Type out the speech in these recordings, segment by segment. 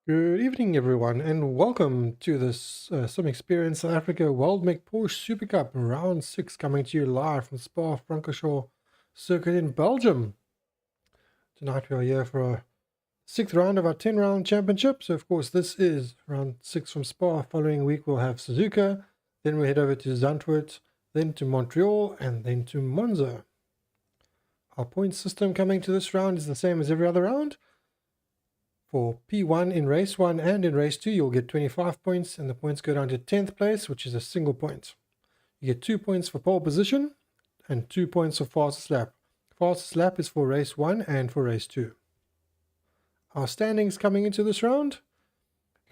Good evening, everyone, and welcome to this Sim Experience South Africa Weldmech Porsche Supercup Round 6 coming to you live from Spa Francorchamps circuit in Belgium. Tonight we are here for a 6th round of our 10-round championship. So, of course, this is round 6 from Spa. Following week we'll have Suzuka, then we head over to Zandvoort, then to Montreal, and then to Monza. Our point system coming to this round is the same as every other round. For P1 in race 1 and in race 2, you'll get 25 points, and the points go down to 10th place, which is a single point. You get 2 points for pole position and 2 points for fastest lap. Fastest lap is for race 1 and for race 2. Our standings coming into this round: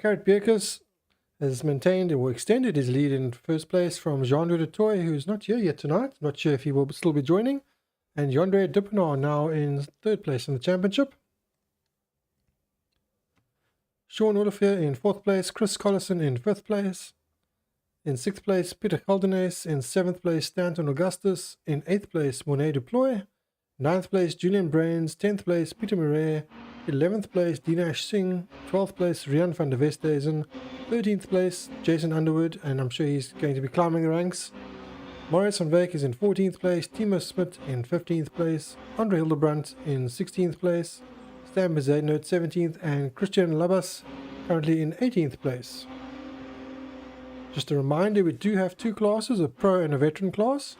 Gerrit Bierkes has maintained or extended his lead in first place from Jean-Louis du Toit, who's not here yet tonight. Not sure if he will still be joining. And Yandre Dupinard now in third place in the championship. Sean Olivier in 4th place, Chris Collison in 5th place. In 6th place, Peter Geldenes. In 7th place, Stanton Augustus. In 8th place, Monet Duploy. 9th place, Julian Brains. 10th place, Peter Murray. 11th place, Dinesh Singh. 12th place, Rian van der Westhuizen. 13th place, Jason Underwood, and I'm sure he's going to be climbing the ranks. Marius van Wyk is in 14th place, Timo Smit in 15th place, Andre Hildebrandt in 16th place, Stan Bezuidenhout 17th, and Christian Labas currently in 18th place. Just a reminder, we do have two classes, a pro and a veteran class.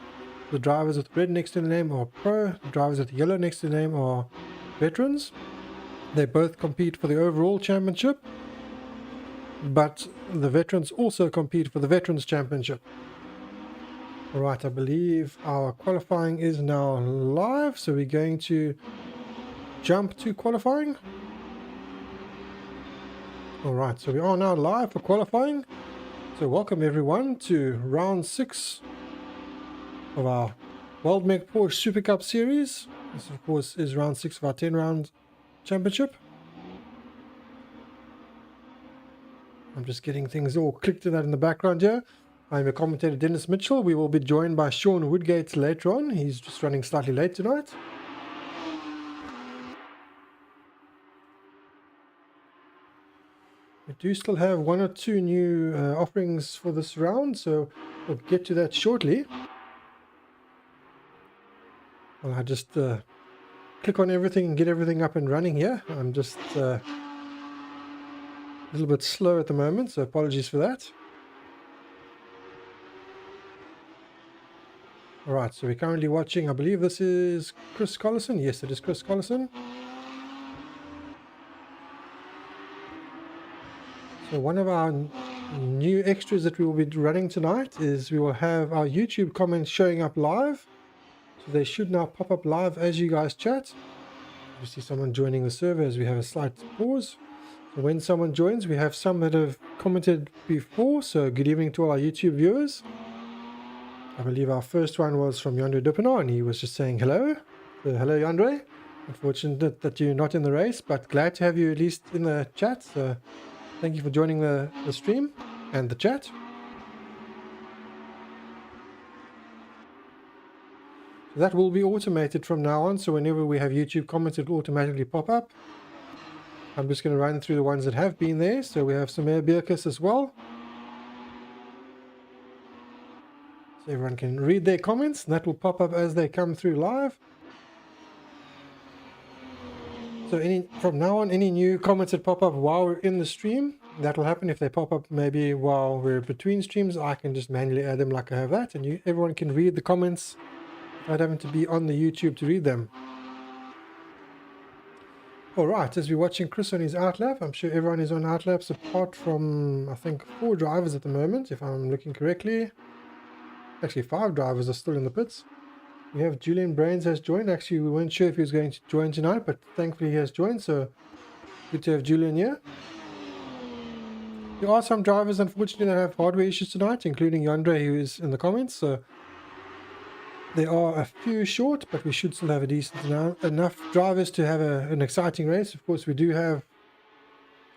The drivers with red next to the name are pro, the drivers with yellow next to the name are veterans. They both compete for the overall championship, but the veterans also compete for the Veterans Championship. Alright, I believe our qualifying is now live, so we're going to jump to qualifying. Alright, so we are now live for qualifying. So welcome everyone to round 6 of our Weldmech Porsche Supercup series. This of course is round 6 of our 10-round championship. I'm just getting things all clicked to that in the background here. I'm your commentator Dennis Mitchell. We will be joined by Sean Woodgate later on. He's just running slightly late tonight. We do still have one or two new offerings for this round, so we'll get to that shortly. Well, I just click on everything and get everything up and running here. I'm just a little bit slow at the moment, so apologies for that. Alright, so we're currently watching, I believe this is Chris Collison. Yes, it is Chris Collison. So one of our new extras that we will be running tonight is we will have our YouTube comments showing up live. So they should now pop up live as you guys chat. You see someone joining the server as we have a slight pause. So when someone joins, we have some that have commented before. So good evening to all our YouTube viewers. I believe our first one was from Yandre Dupinard, and he was just saying hello. Hello Yandre. Unfortunate that you're not in the race, but glad to have you at least in the chat. So thank you for joining the stream and the chat. So that will be automated from now on, so whenever we have YouTube comments, it will automatically pop up. I'm just going to run through the ones that have been there. So we have Samir Bierkes as well. So everyone can read their comments, and that will pop up as they come through live. So from now on, any new comments that pop up while we're in the stream, that will happen. If they pop up maybe while we're between streams, I can just manually add them like I have that, and everyone can read the comments without having to be on the YouTube to read them. Alright, as we're watching Chris on his outlap, I'm sure everyone is on outlaps apart from, I think, 4 drivers at the moment, if I'm looking correctly. Actually, 5 drivers are still in the pits. We have Julian Brains has joined. Actually, we weren't sure if he was going to join tonight, but thankfully he has joined, so good to have Julian here. There are some drivers, unfortunately, that have hardware issues tonight, including Yandre, who is in the comments. So there are a few short, but we should still have a decent enough drivers to have an exciting race. Of course, we do have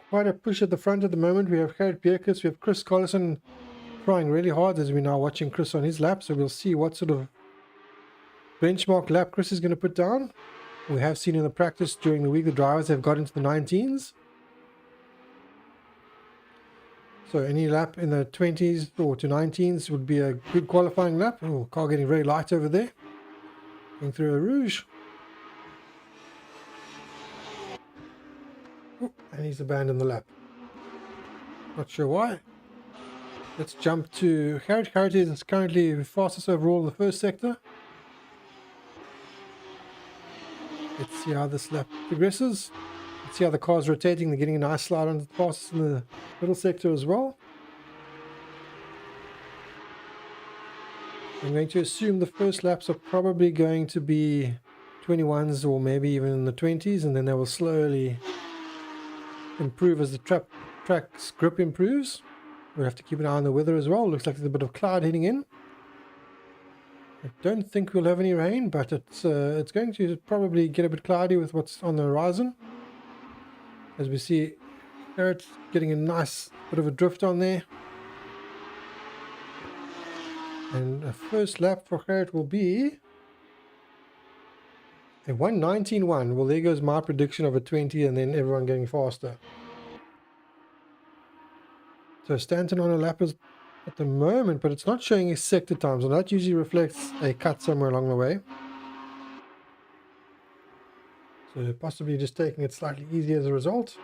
quite a push at the front at the moment. We have Gerrit Bierkes, we have Chris Collison trying really hard as we're now watching Chris on his lap. So we'll see what sort of benchmark lap Chris is going to put down. We have seen in the practice during the week the drivers have got into the 19s. So any lap in the 20s or to 19s would be a good qualifying lap. Oh, car getting very light over there. Going through a rouge. Oh, and he's abandoned the lap. Not sure why. Let's jump to Garrett. Garrett is currently fastest overall in the first sector. Let's see how this lap progresses. Let's see how the car's rotating. They're getting a nice slide on the fastest in the middle sector as well. I'm going to assume the first laps are probably going to be 21s or maybe even in the 20s, and then they will slowly improve as the track's grip improves. We'll have to keep an eye on the weather as well. Looks like there's a bit of cloud heading in. I don't think we'll have any rain, but it's going to probably get a bit cloudy with what's on the horizon. As we see, Garrett getting a nice bit of a drift on there. And a first lap for Garrett will be a 1:19.1. Well, there goes my prediction of a 20 and then everyone getting faster. So Stanton on a lap is at the moment, but it's not showing his sector times, and that usually reflects a cut somewhere along the way. So possibly just taking it slightly easier as a result.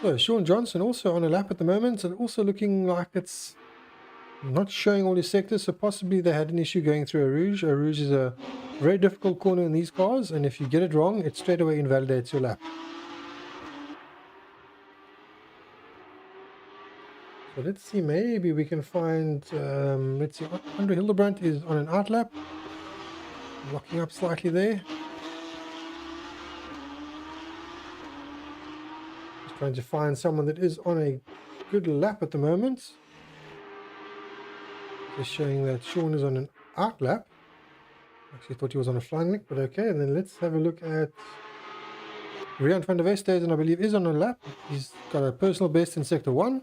So Sean Johnson also on a lap at the moment, and also looking like it's not showing all his sectors, so possibly they had an issue going through a rouge. A rouge is a very difficult corner in these cars, and if you get it wrong, it straight away invalidates your lap. So let's see, maybe we can find, let's see, Andre Hildebrandt is on an out lap, locking up slightly there. Just trying to find someone that is on a good lap at the moment. Just showing that Sean is on an out lap. Actually thought he was on a flying link, but okay. And then let's have a look at Rian van der Westhuizen, I believe, is on a lap. He's got a personal best in sector 1.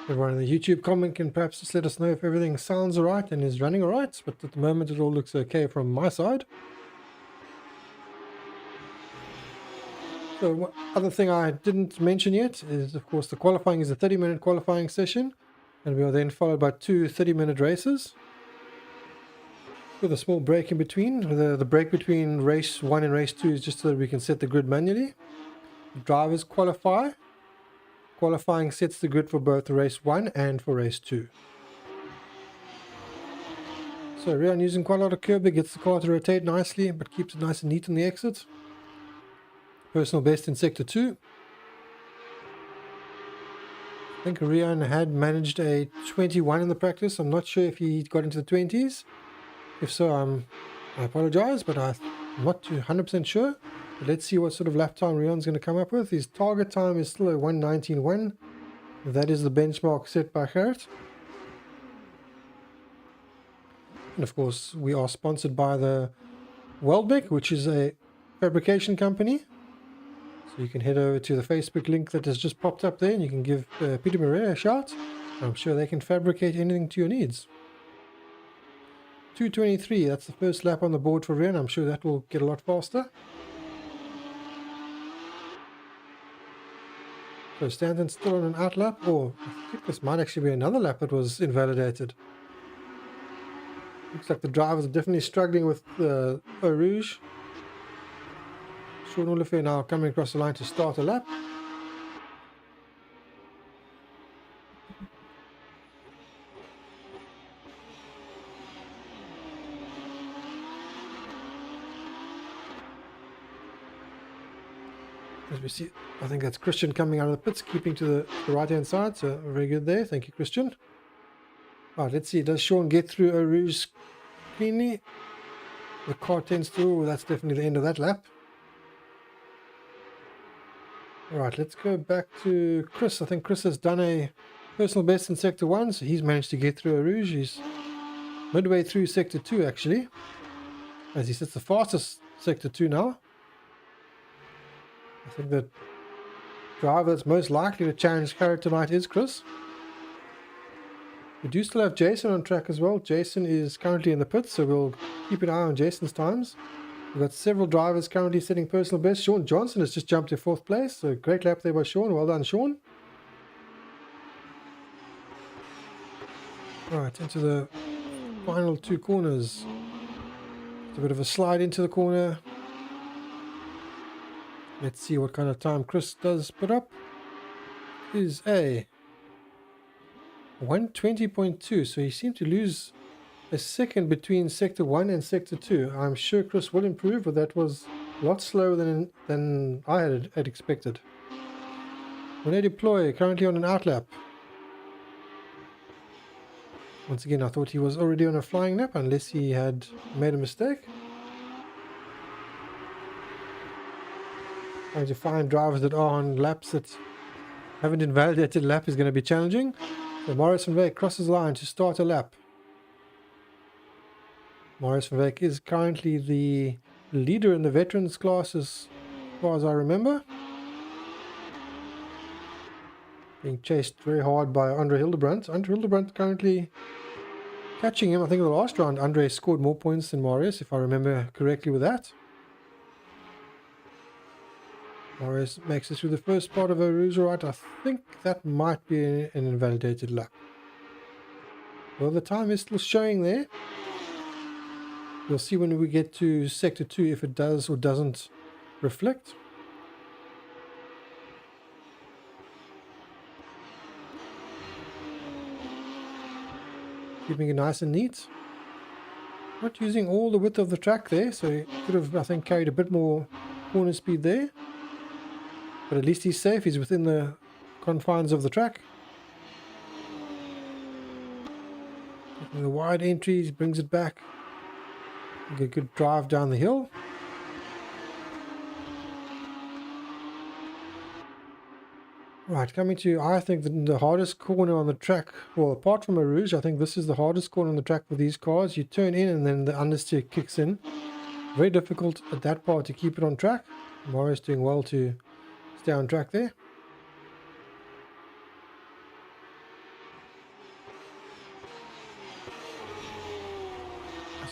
Everyone in the YouTube comment can perhaps just let us know if everything sounds alright and is running alright, but at the moment it all looks okay from my side. So one other thing I didn't mention yet is, of course, the qualifying is a 30-minute qualifying session, and we are then followed by 2 30-minute races with a small break in between. The break between race 1 and race 2 is just so that we can set the grid manually. The drivers qualify. Qualifying sets the grid for both race 1 and for race 2. So Rian using quite a lot of curbing, gets the car to rotate nicely, but keeps it nice and neat on the exit. Personal best in sector 2. I think Rian had managed a 21 in the practice. I'm not sure if he got into the 20s. If so, I apologize, but I'm not 100% sure. But let's see what sort of lap time Rian's going to come up with. His target time is still a 1:19.1. That is the benchmark set by Garrett. And of course, we are sponsored by the Weldmech, which is a fabrication company. So you can head over to the Facebook link that has just popped up there, and you can give Peter Murray a shout. I'm sure they can fabricate anything to your needs. 2:23, that's the first lap on the board for Rian. I'm sure that will get a lot faster. So Stanton's still on an out lap, or I think this might actually be another lap that was invalidated. Looks like the drivers are definitely struggling with the Eau Rouge. Sean Olivier now coming across the line to start a lap. As we see, I think that's Christian coming out of the pits, keeping to the right-hand side, so very good there. Thank you, Christian. Right, let's see, does Sean get through Eau Rouge cleanly? The car tends to, that's definitely the end of that lap. Alright, let's go back to Chris. I think Chris has done a personal best in sector 1, so he's managed to get through Eau Rouge. He's midway through sector 2 actually, as he sits the fastest sector 2 now. I think the driver that's most likely to challenge Garrett tonight is Chris. We do still have Jason on track as well. Jason is currently in the pits, so we'll keep an eye on Jason's times. We've got several drivers currently setting personal best. Sean Johnson has just jumped to 4th place, so great lap there by Sean. Well done, Sean. Right, into the final 2 corners. It's a bit of a slide into the corner. Let's see what kind of time Chris does put up. Is a 1:20.2, so he seemed to lose a second between sector 1 and sector 2. I'm sure Chris will improve, but that was a lot slower than I had expected. When they deploy, currently on an outlap. Once again, I thought he was already on a flying lap, unless he had made a mistake. Trying to find drivers that are on laps that haven't invalidated lap is going to be challenging. So Marius van Wyk crosses the line to start a lap. Marius van Wyk is currently the leader in the veterans class as far as I remember. Being chased very hard by Andre Hildebrandt. Andre Hildebrandt currently catching him. I think in the last round Andre scored more points than Marius, if I remember correctly with that. Marius makes it through the first part of a Rouge right. I think that might be an invalidated lap. Well, the time is still showing there. We'll see when we get to sector 2 if it does or doesn't reflect. Keeping it nice and neat. Not using all the width of the track there, so he could have, I think, carried a bit more corner speed there. But at least he's safe, he's within the confines of the track. Taking the wide entries, brings it back. Get a good drive down the hill. Right, coming to, I think, the hardest corner on the track. Well, apart from a Rouge, I think this is the hardest corner on the track for these cars. You turn in and then the understeer kicks in. Very difficult at that part to keep it on track. Marius doing well to stay on track there.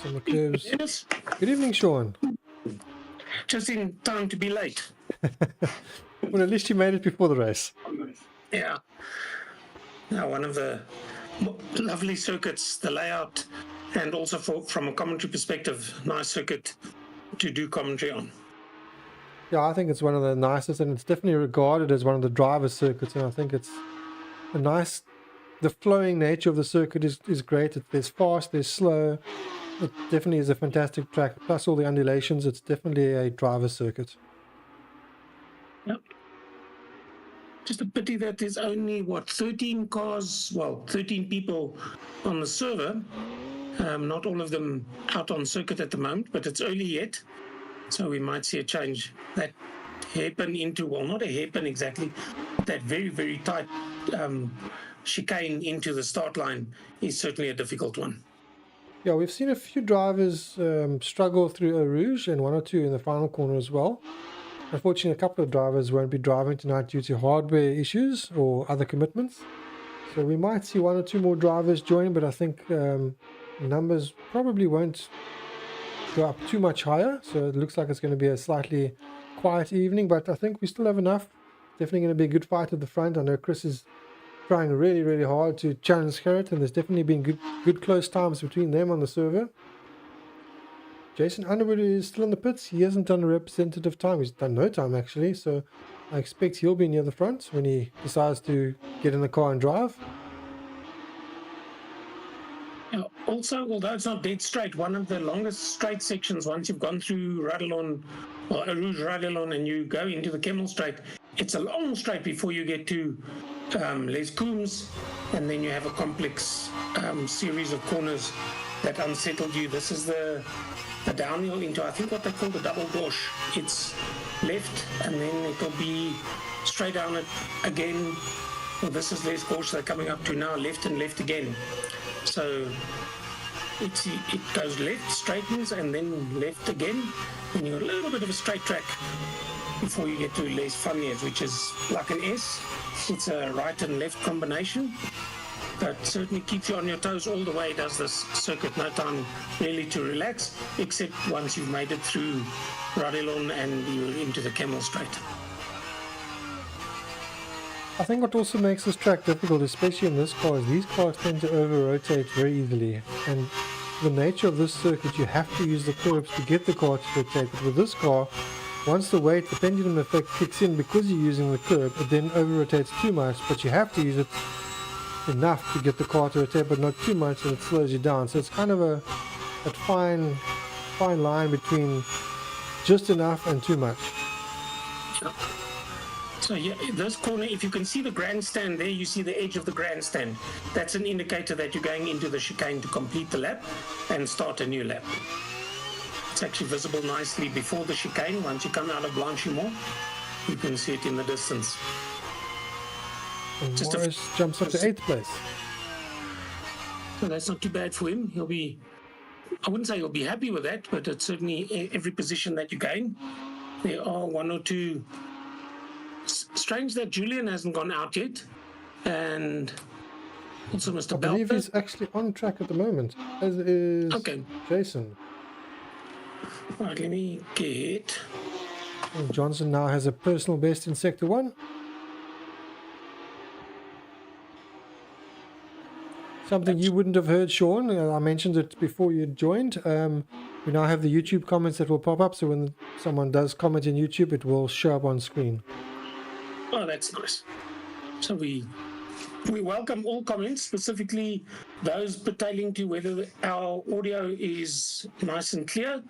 Some curves. Yes. Good evening, Sean. Just in time to be late. Well, at least you made it before the race. Yeah. Now, one of the lovely circuits, the layout, and also from a commentary perspective, nice circuit to do commentary on. Yeah, I think it's one of the nicest, and it's definitely regarded as one of the driver's circuits, and I think it's a nice, the flowing nature of the circuit is great. There's fast, there's slow. It definitely is a fantastic track, plus all the undulations. It's definitely a driver's circuit. Yep. Just a pity that there's only, 13 cars, 13 people on the server. Not all of them out on circuit at the moment, but it's early yet. So we might see a change. That hairpin into, well, not a hairpin exactly, but that very, very tight chicane into the start line is certainly a difficult one. Yeah, we've seen a few drivers struggle through a Rouge and 1 or 2 in the final corner as well. Unfortunately, a couple of drivers won't be driving tonight due to hardware issues or other commitments. So we might see 1 or 2 more drivers join, but I think numbers probably won't go up too much higher. So it looks like it's going to be a slightly quiet evening, but I think we still have enough. Definitely going to be a good fight at the front. I know Chris is trying really, really hard to challenge Gerrit, and there's definitely been good close times between them on the server. Jason Underwood is still in the pits. He hasn't done a representative time. He's done no time, actually. So I expect he'll be near the front when he decides to get in the car and drive. Also, although it's not dead straight, one of the longest straight sections, once you've gone through Radelon, or Rouge Radelon, and you go into the Kemmel Straight, it's a long straight before you get to Les Coombs, and then you have a complex series of corners that unsettled you. This is the downhill into, I think, what they call the double gauche. It's left, and then it'll be straight down it again. Well, this is Les Gauche they're coming up to now, left and left again. So it goes left, straightens, and then left again, and you've got a little bit of a straight track before you get to Les Fanniers, which is like an S. It's a right and left combination. but certainly keeps you on your toes all the way. Does this circuit, no time really to relax, except once you've made it through Radilon and you're into the Camel Straight. I think what also makes this track difficult, especially in this car, is these cars tend to over-rotate very easily. And the nature of this circuit, you have to use the curbs to get the car to rotate. But with this car, once the weight, the pendulum effect kicks in because you're using the curb, it then over-rotates too much. But you have to use it enough to get the car to rotate, but not too much, and it slows you down. So it's kind of a fine line between just enough and too much. So yeah, this corner, if you can see the grandstand there, you see the edge of the grandstand. That's an indicator that you're going into the chicane to complete the lap and start a new lap. It's actually visible nicely before the chicane. Once you come out of Blanchimont, you can see it in the distance. And Morris jumps up to 8th place. So that's not too bad for him. He'll be, I wouldn't say he'll be happy with that, but it's certainly every position that you gain. There are one or two. Strange that Julian hasn't gone out yet, and also Mr. I believe he's actually on track at the moment, as is Jason. Right, let me get. And Johnson now has a personal best in Sector 1. Something you wouldn't have heard, Sean. I mentioned it before you joined. We now have the YouTube comments that will pop up, so when someone does comment in YouTube, it will show up on screen. Oh, that's nice. So we welcome all comments, specifically those pertaining to whether our audio is nice and clear,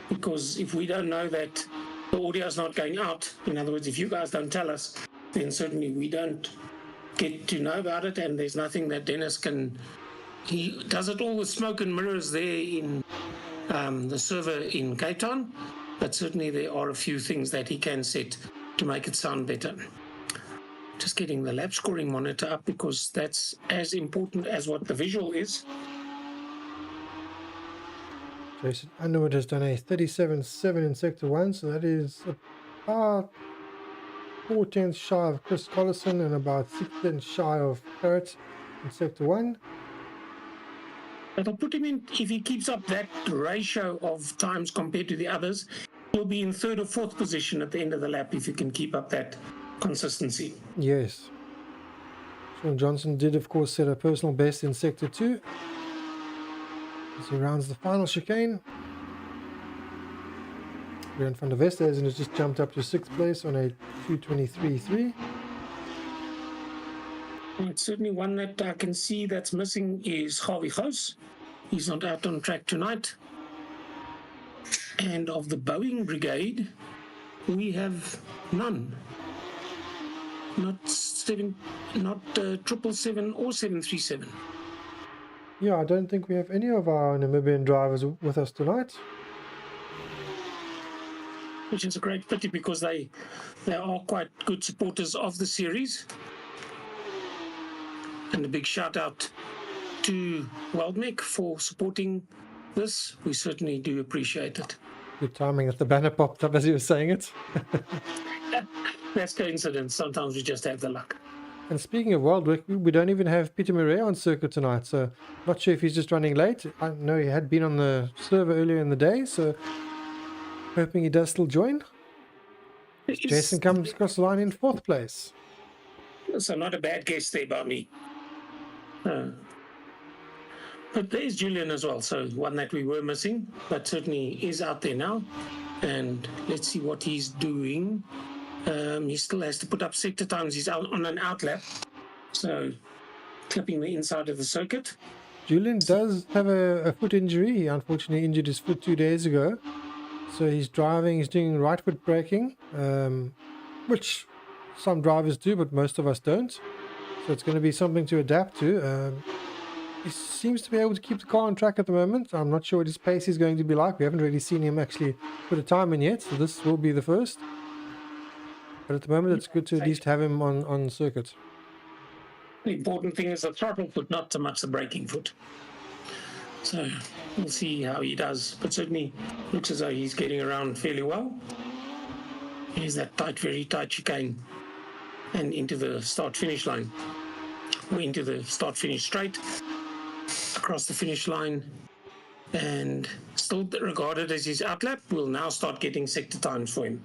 because if we don't know that the audio is not going out, in other words, if you guys don't tell us, then certainly we don't get to know about it, and there's nothing that Dennis can. He does it all with smoke and mirrors there in the server in Cape Town, but certainly there are a few things that he can set to make it sound better. Just getting the lap scoring monitor up, because that's as important as what the visual is. Jason Underwood has done a 37.7 in Sector 1, so that is about 4/10 shy of Chris Collison and about 6/10 shy of Parrott in Sector 1. That'll put him in, if he keeps up that ratio of times compared to the others, he'll be in 3rd or 4th position at the end of the lap if you can keep up that consistency. Yes. Sean Johnson did, of course, set a personal best in Sector 2 as he rounds the final chicane. Leon van der Westhuizen has just jumped up to 6th place on a 2:23.3. It's certainly one that I can see that's missing is Harvey Gous. He's not out on track tonight. And of the Boeing brigade, we have none. Not 777 or 737. Yeah, I don't think we have any of our Namibian drivers with us tonight. Which is a great pity, because they are quite good supporters of the series. And a big shout out to Weldmech for supporting this. We certainly do appreciate it. Good timing that the banner popped up as you were saying it. That's coincidence. Sometimes we just have the luck. And speaking of Weldmech, we don't even have Peter Murray on circuit tonight, so not sure if he's just running late. I know he had been on the server earlier in the day, so hoping he does still join. Jason comes across the line in 4th place. So not a bad guess there by me. But there's Julian as well, so one that we were missing, but certainly is out there now. And let's see what he's doing. He still has to put up sector times. He's out on an outlap, so clipping the inside of the circuit. Julian does have a foot injury. He unfortunately injured his foot 2 days ago. So he's driving, he's doing right foot braking, which some drivers do, but most of us don't. So it's going to be something to adapt to. He seems to be able to keep the car on track at the moment. I'm not sure what his pace is going to be like. We haven't really seen him actually put a time in yet, so this will be the first. But at the moment, it's good to at least have him on circuit. The important thing is the throttle foot, not so much the braking foot. So we'll see how he does. But certainly looks as though he's getting around fairly well. Here's that tight, very tight chicane and into the start-finish line. into the start-finish straight, across the finish line, and still regarded as his outlap. We'll now start getting sector times for him.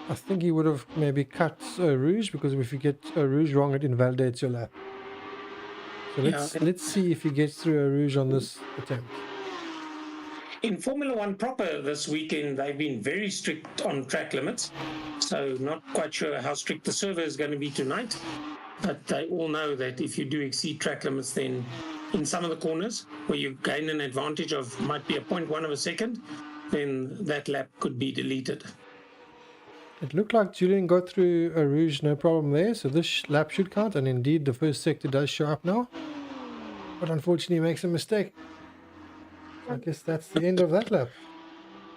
I think he would have maybe cut Rouge, because if you get Rouge wrong, it invalidates your lap. So let's see if he gets through a Rouge on this attempt. In Formula One proper this weekend, they've been very strict on track limits. So not quite sure how strict the server is going to be tonight. But they all know that if you do exceed track limits, then in some of the corners where you gain an advantage of might be a 0.1 of a second, then that lap could be deleted. It looked like Julian got through a Rouge no problem there, so this lap should count, and indeed the first sector does show up now. But unfortunately he makes a mistake. I guess that's the end of that lap.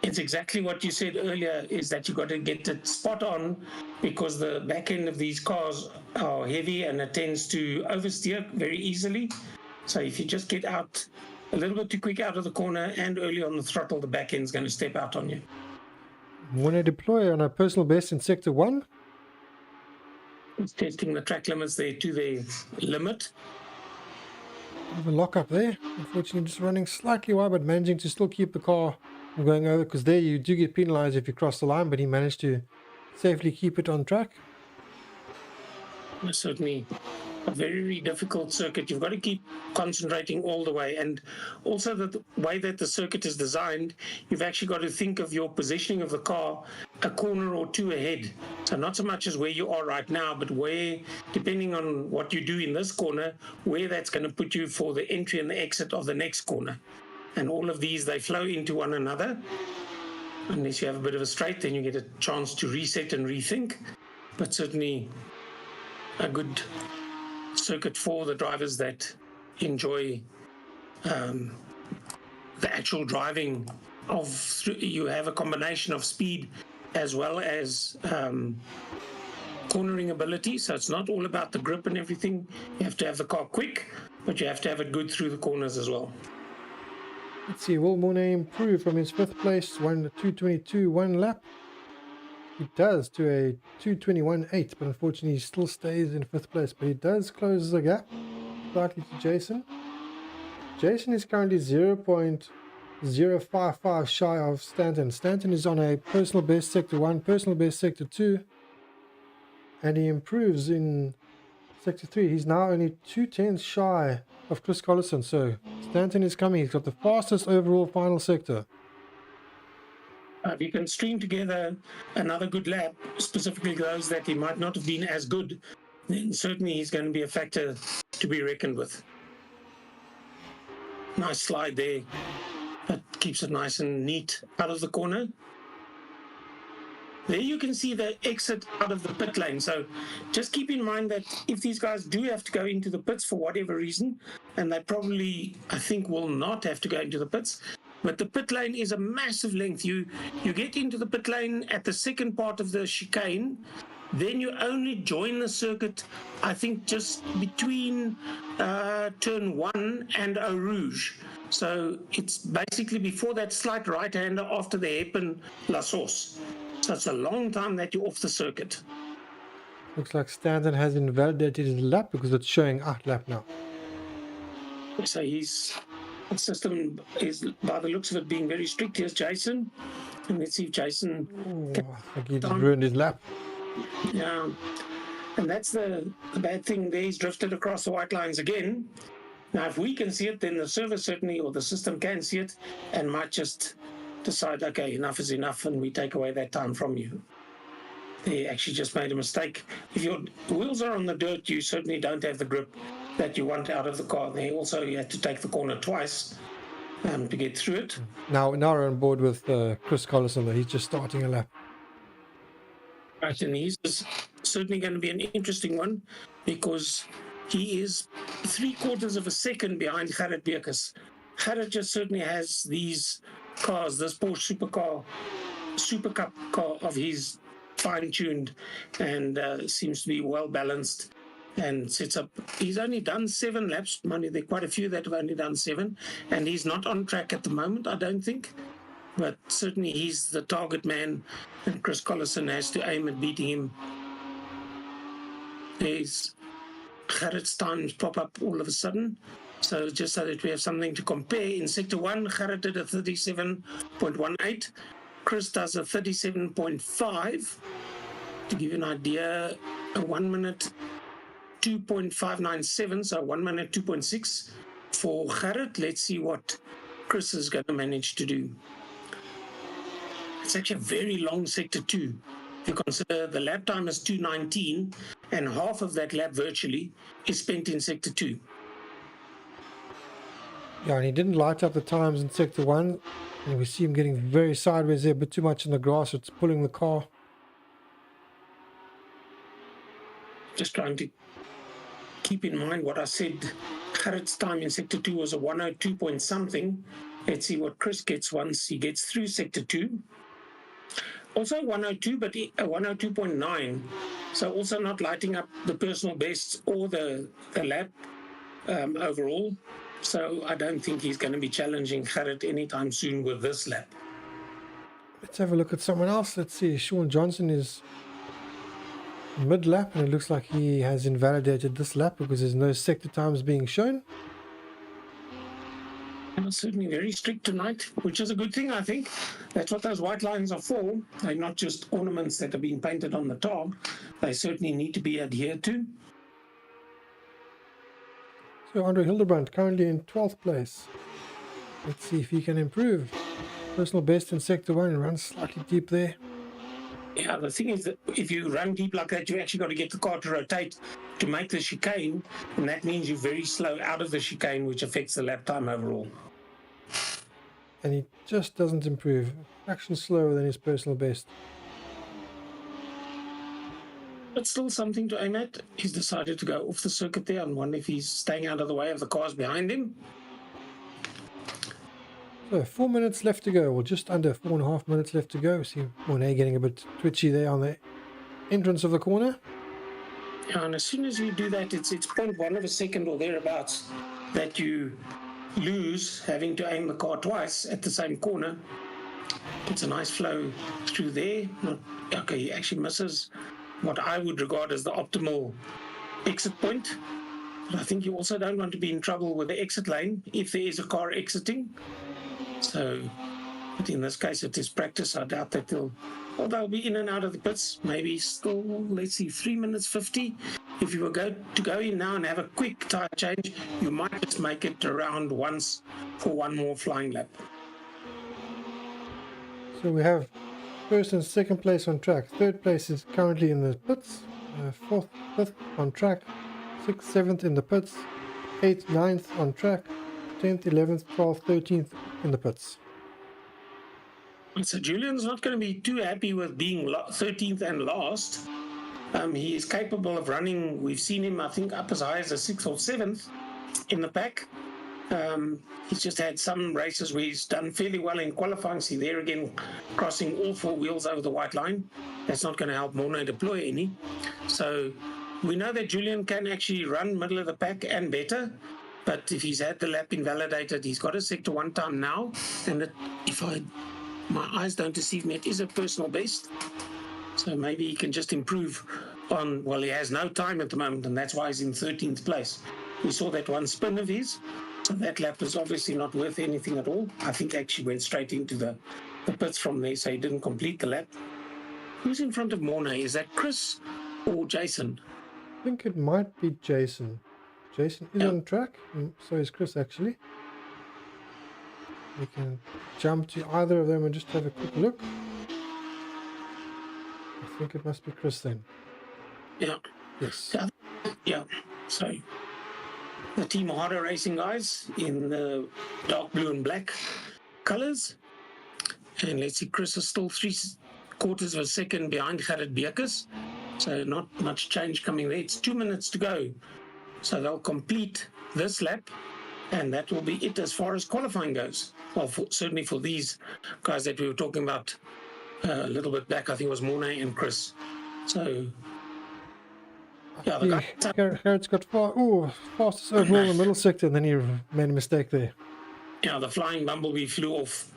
It's exactly what you said earlier, is that you got to get it spot on, because the back end of these cars are heavy and it tends to oversteer very easily. So if you just get out a little bit too quick out of the corner and early on the throttle, the back end's going to step out on you. When I deploy on a personal best in sector 1, it's testing the track limits there to their limit. Have a lock up there. Unfortunately, just running slightly wide, but managing to still keep the car from going over, because there you do get penalized if you cross the line, but he managed to safely keep it on track. Certainly a very difficult circuit. You've got to keep concentrating all the way, and also the way that the circuit is designed, you've actually got to think of your positioning of the car a corner or two ahead. So not so much as where you are right now, but where, depending on what you do in this corner, where that's going to put you for the entry and the exit of the next corner. And all of these, they flow into one another. Unless you have a bit of a straight, then you get a chance to reset and rethink. But certainly a good circuit for the drivers that enjoy the actual driving of. You have a combination of speed as well as cornering ability, so it's not all about the grip and everything. You have to have the car quick, but you have to have it good through the corners as well. Let's see, will Monet improve from his 5th place, 2:22 one lap? He does to a 2:21.8, but unfortunately he still stays in 5th place. But he does close the gap slightly to Jason. Jason is currently 0.055 shy of Stanton. Stanton is on a personal best sector 1, personal best sector 2, and he improves in sector 3. He's now only 2/10 shy of Chris Collison, so Stanton is coming. He's got the fastest overall final sector. If you can string together another good lap, specifically those that he might not have been as good, then certainly he's going to be a factor to be reckoned with. Nice slide there. That keeps it nice and neat out of the corner. There you can see the exit out of the pit lane. So just keep in mind that if these guys do have to go into the pits for whatever reason, and they probably, I think, will not have to go into the pits, but the pit lane is a massive length. You get into the pit lane at the second part of the chicane, then you only join the circuit, I think, just between turn 1 and Eau Rouge. So it's basically before that slight right-hander after the hairpin La Source. So it's a long time that you're off the circuit. Looks like Stanton has invalidated his lap because it's showing out lap now. So the system is, by the looks of it, being very strict. Here's Jason. And let's see if Jason... I think he just ruined his lap. Yeah. And that's the bad thing there. He's drifted across the white lines again. Now, if we can see it, then the server certainly, or the system can see it, and might just decide, okay, enough is enough, and we take away that time from you. They actually just made a mistake. If your wheels are on the dirt, you certainly don't have the grip that you want out of the car. They also, you had to take the corner twice to get through it. Now we're on board with Chris Collison, that he's just starting a lap. Right, and he's certainly going to be an interesting one, because he is 3/4 of a second behind Gerrit Beekes. Gerrit just certainly has these cars, this Porsche Supercup car of his, fine-tuned and seems to be well balanced and sets up. He's only done 7 laps. There are quite a few that have only done 7, and he's not on track at the moment, I don't think. But certainly he's the target man, and Chris Collison has to aim at beating him. There's Gerrit's times pop up all of a sudden. So just so that we have something to compare, in Sector 1, Gerrit did a 37.18. Chris does a 37.5. To give you an idea, a 1 minute 2.597, so 1 minute 2.6 for Gerrit. Let's see what Chris is going to manage to do. It's actually a very long Sector 2. If you consider the lap time is 2:19, and half of that lap virtually is spent in Sector 2. Yeah, and he didn't light up the times in Sector 1. And we see him getting very sideways there, a bit too much in the grass. It's pulling the car. Just trying to keep in mind what I said. Gerrit's time in Sector 2 was a 102 point something. Let's see what Chris gets once he gets through Sector 2. Also 102, but a 102.9. So also not lighting up the personal bests or the lap overall. So I don't think he's going to be challenging Gerrit anytime soon with this lap. Let's have a look at someone else. Let's see. Sean Johnson is mid-lap, and it looks like he has invalidated this lap because there's no sector times being shown. And certainly very strict tonight, which is a good thing, I think. That's what those white lines are for. They're not just ornaments that are being painted on the top. They certainly need to be adhered to. So Andre Hildebrand currently in 12th place. Let's see if he can improve. Personal best in Sector 1, runs slightly deep there. Yeah, the thing is that if you run deep like that, you actually got to get the car to rotate to make the chicane, and that means you're very slow out of the chicane, which affects the lap time overall. And he just doesn't improve. Action slower than his personal best. But still something to aim at. He's decided to go off the circuit there. I wonder if he's staying out of the way of the cars behind him. So 4 minutes left to go, or just under 4.5 minutes left to go. We see Monet getting a bit twitchy there on the entrance of the corner. Yeah, and as soon as you do that, it's 0.1 of a second or thereabouts that you lose having to aim the car twice at the same corner. It's a nice flow through there. Okay, he actually misses what I would regard as the optimal exit point. But I think you also don't want to be in trouble with the exit lane if there is a car exiting. So, but in this case, it is practice. I doubt that they'll be in and out of the pits. Maybe still, let's see, 3 minutes 50. If you were to go in now and have a quick tire change, you might just make it around once for one more flying lap. So we have first and second place on track. Third place is currently in the pits. Fourth, fifth on track. 6th, 7th in the pits. 8th, 9th on track. 10th, 11th, 12th, 13th in the pits. So Julian's not going to be too happy with being 13th and last. He is capable of running. We've seen him, I think, up as high as a 6th or 7th in the pack. He's just had some races where he's done fairly well in qualifying. See there again, crossing all four wheels over the white line. That's not going to help Morne deploy any. So we know that Julian can actually run middle of the pack and better. But if he's had the lap invalidated, he's got a Sector 1 time now. And my eyes don't deceive me, it is a personal best. So maybe he can just improve on, well, he has no time at the moment, and that's why he's in 13th place. We saw that one spin of his. So that lap was obviously not worth anything at all. I think actually went straight into the pits from there, so he didn't complete the lap. Who's in front of Morne? Is that Chris or Jason? I think it might be Jason. Jason is on track, so is Chris actually. We can jump to either of them and just have a quick look. I think it must be Chris then. Yeah. Yes. Yeah. So the Team Harder Racing guys in the dark blue and black colors. And let's see, Chris is still 3/4 of a second behind Gerrit Bekes. So not much change coming there. It's 2 minutes to go. So they'll complete this lap, and that will be it as far as qualifying goes. Well, certainly for these guys that we were talking about a little bit back, I think it was Morne and Chris. So, yeah, the guy. Gerrit's got fastest overall in the middle sector, and then he made a mistake there. Yeah, the flying bumblebee flew off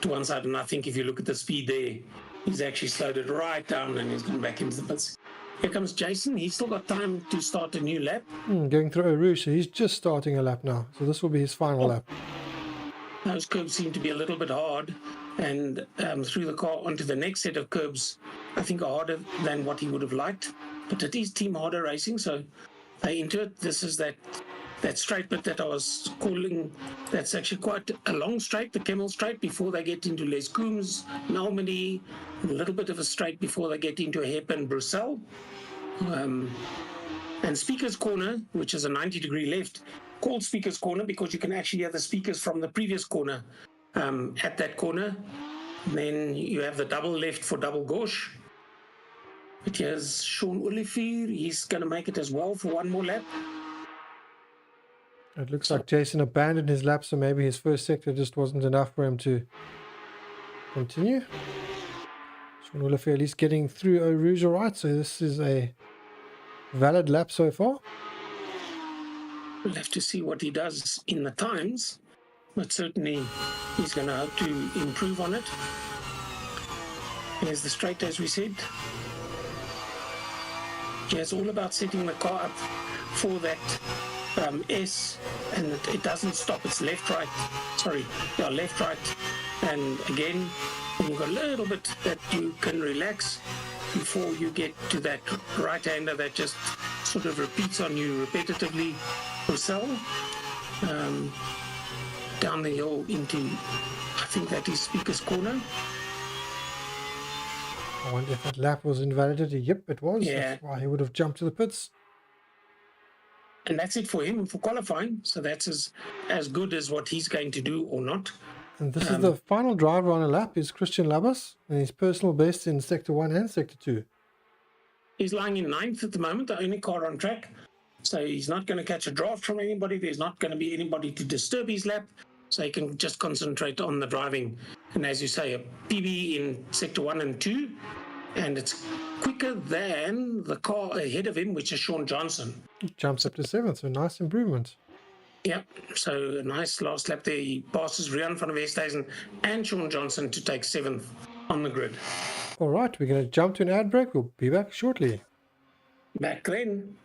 to one side, and I think if you look at the speed there, he's actually slowed it right down and he's gone back into the pits. Here comes Jason. He's still got time to start a new lap. Going through Eau Rouge, so he's just starting a lap now. So this will be his final lap. Those curbs seem to be a little bit hard, and through the car onto the next set of curbs, I think are harder than what he would have liked. But it is Team Harder Racing, so they into it. This is that straight bit that I was calling. That's actually quite a long straight, the Camel Straight, before they get into Les Coombs, Malmedy, a little bit of a straight before they get into a hairpin Bruxelles. And Speaker's Corner, which is a 90-degree left, called Speaker's Corner because you can actually hear the speakers from the previous corner at that corner. Then you have the double left for double gauche. But here's Sean Olivier. He's going to make it as well for one more lap. It looks like Jason abandoned his lap, so maybe his first sector just wasn't enough for him to continue. Sean Olivier at least getting through Eau Rouge all right, so this is a valid lap so far. We'll have to see what he does in the times, but certainly he's going to hope to improve on it. Here's the straight, as we said. Yeah, it's all about setting the car up for that S, and it doesn't stop. It's left, right. Sorry, yeah, left, right. And again, you've got a little bit that you can relax before you get to that right-hander that just sort of repeats on you repetitively. Bruxelles, down the hill into, I think that is Speaker's Corner. I wonder if that lap was invalidated. Yep, it was. Yeah. That's why he would have jumped to the pits. And that's it for him for qualifying. So that's as good as what he's going to do or not. And this is the final driver on a lap is Christian Labas, and his personal best in Sector 1 and Sector 2. He's lying in 9th at the moment, the only car on track. So he's not going to catch a draft from anybody. There's not going to be anybody to disturb his lap. So he can just concentrate on the driving. And as you say, a PB in Sector 1 and 2. And it's quicker than the car ahead of him, which is Sean Johnson. He jumps up to 7th, so nice improvement. Yep, so a nice last lap there. He passes Rian van der Westhuizen and Sean Johnson to take 7th on the grid. All right, we're going to jump to an ad break. We'll be back shortly. Back then.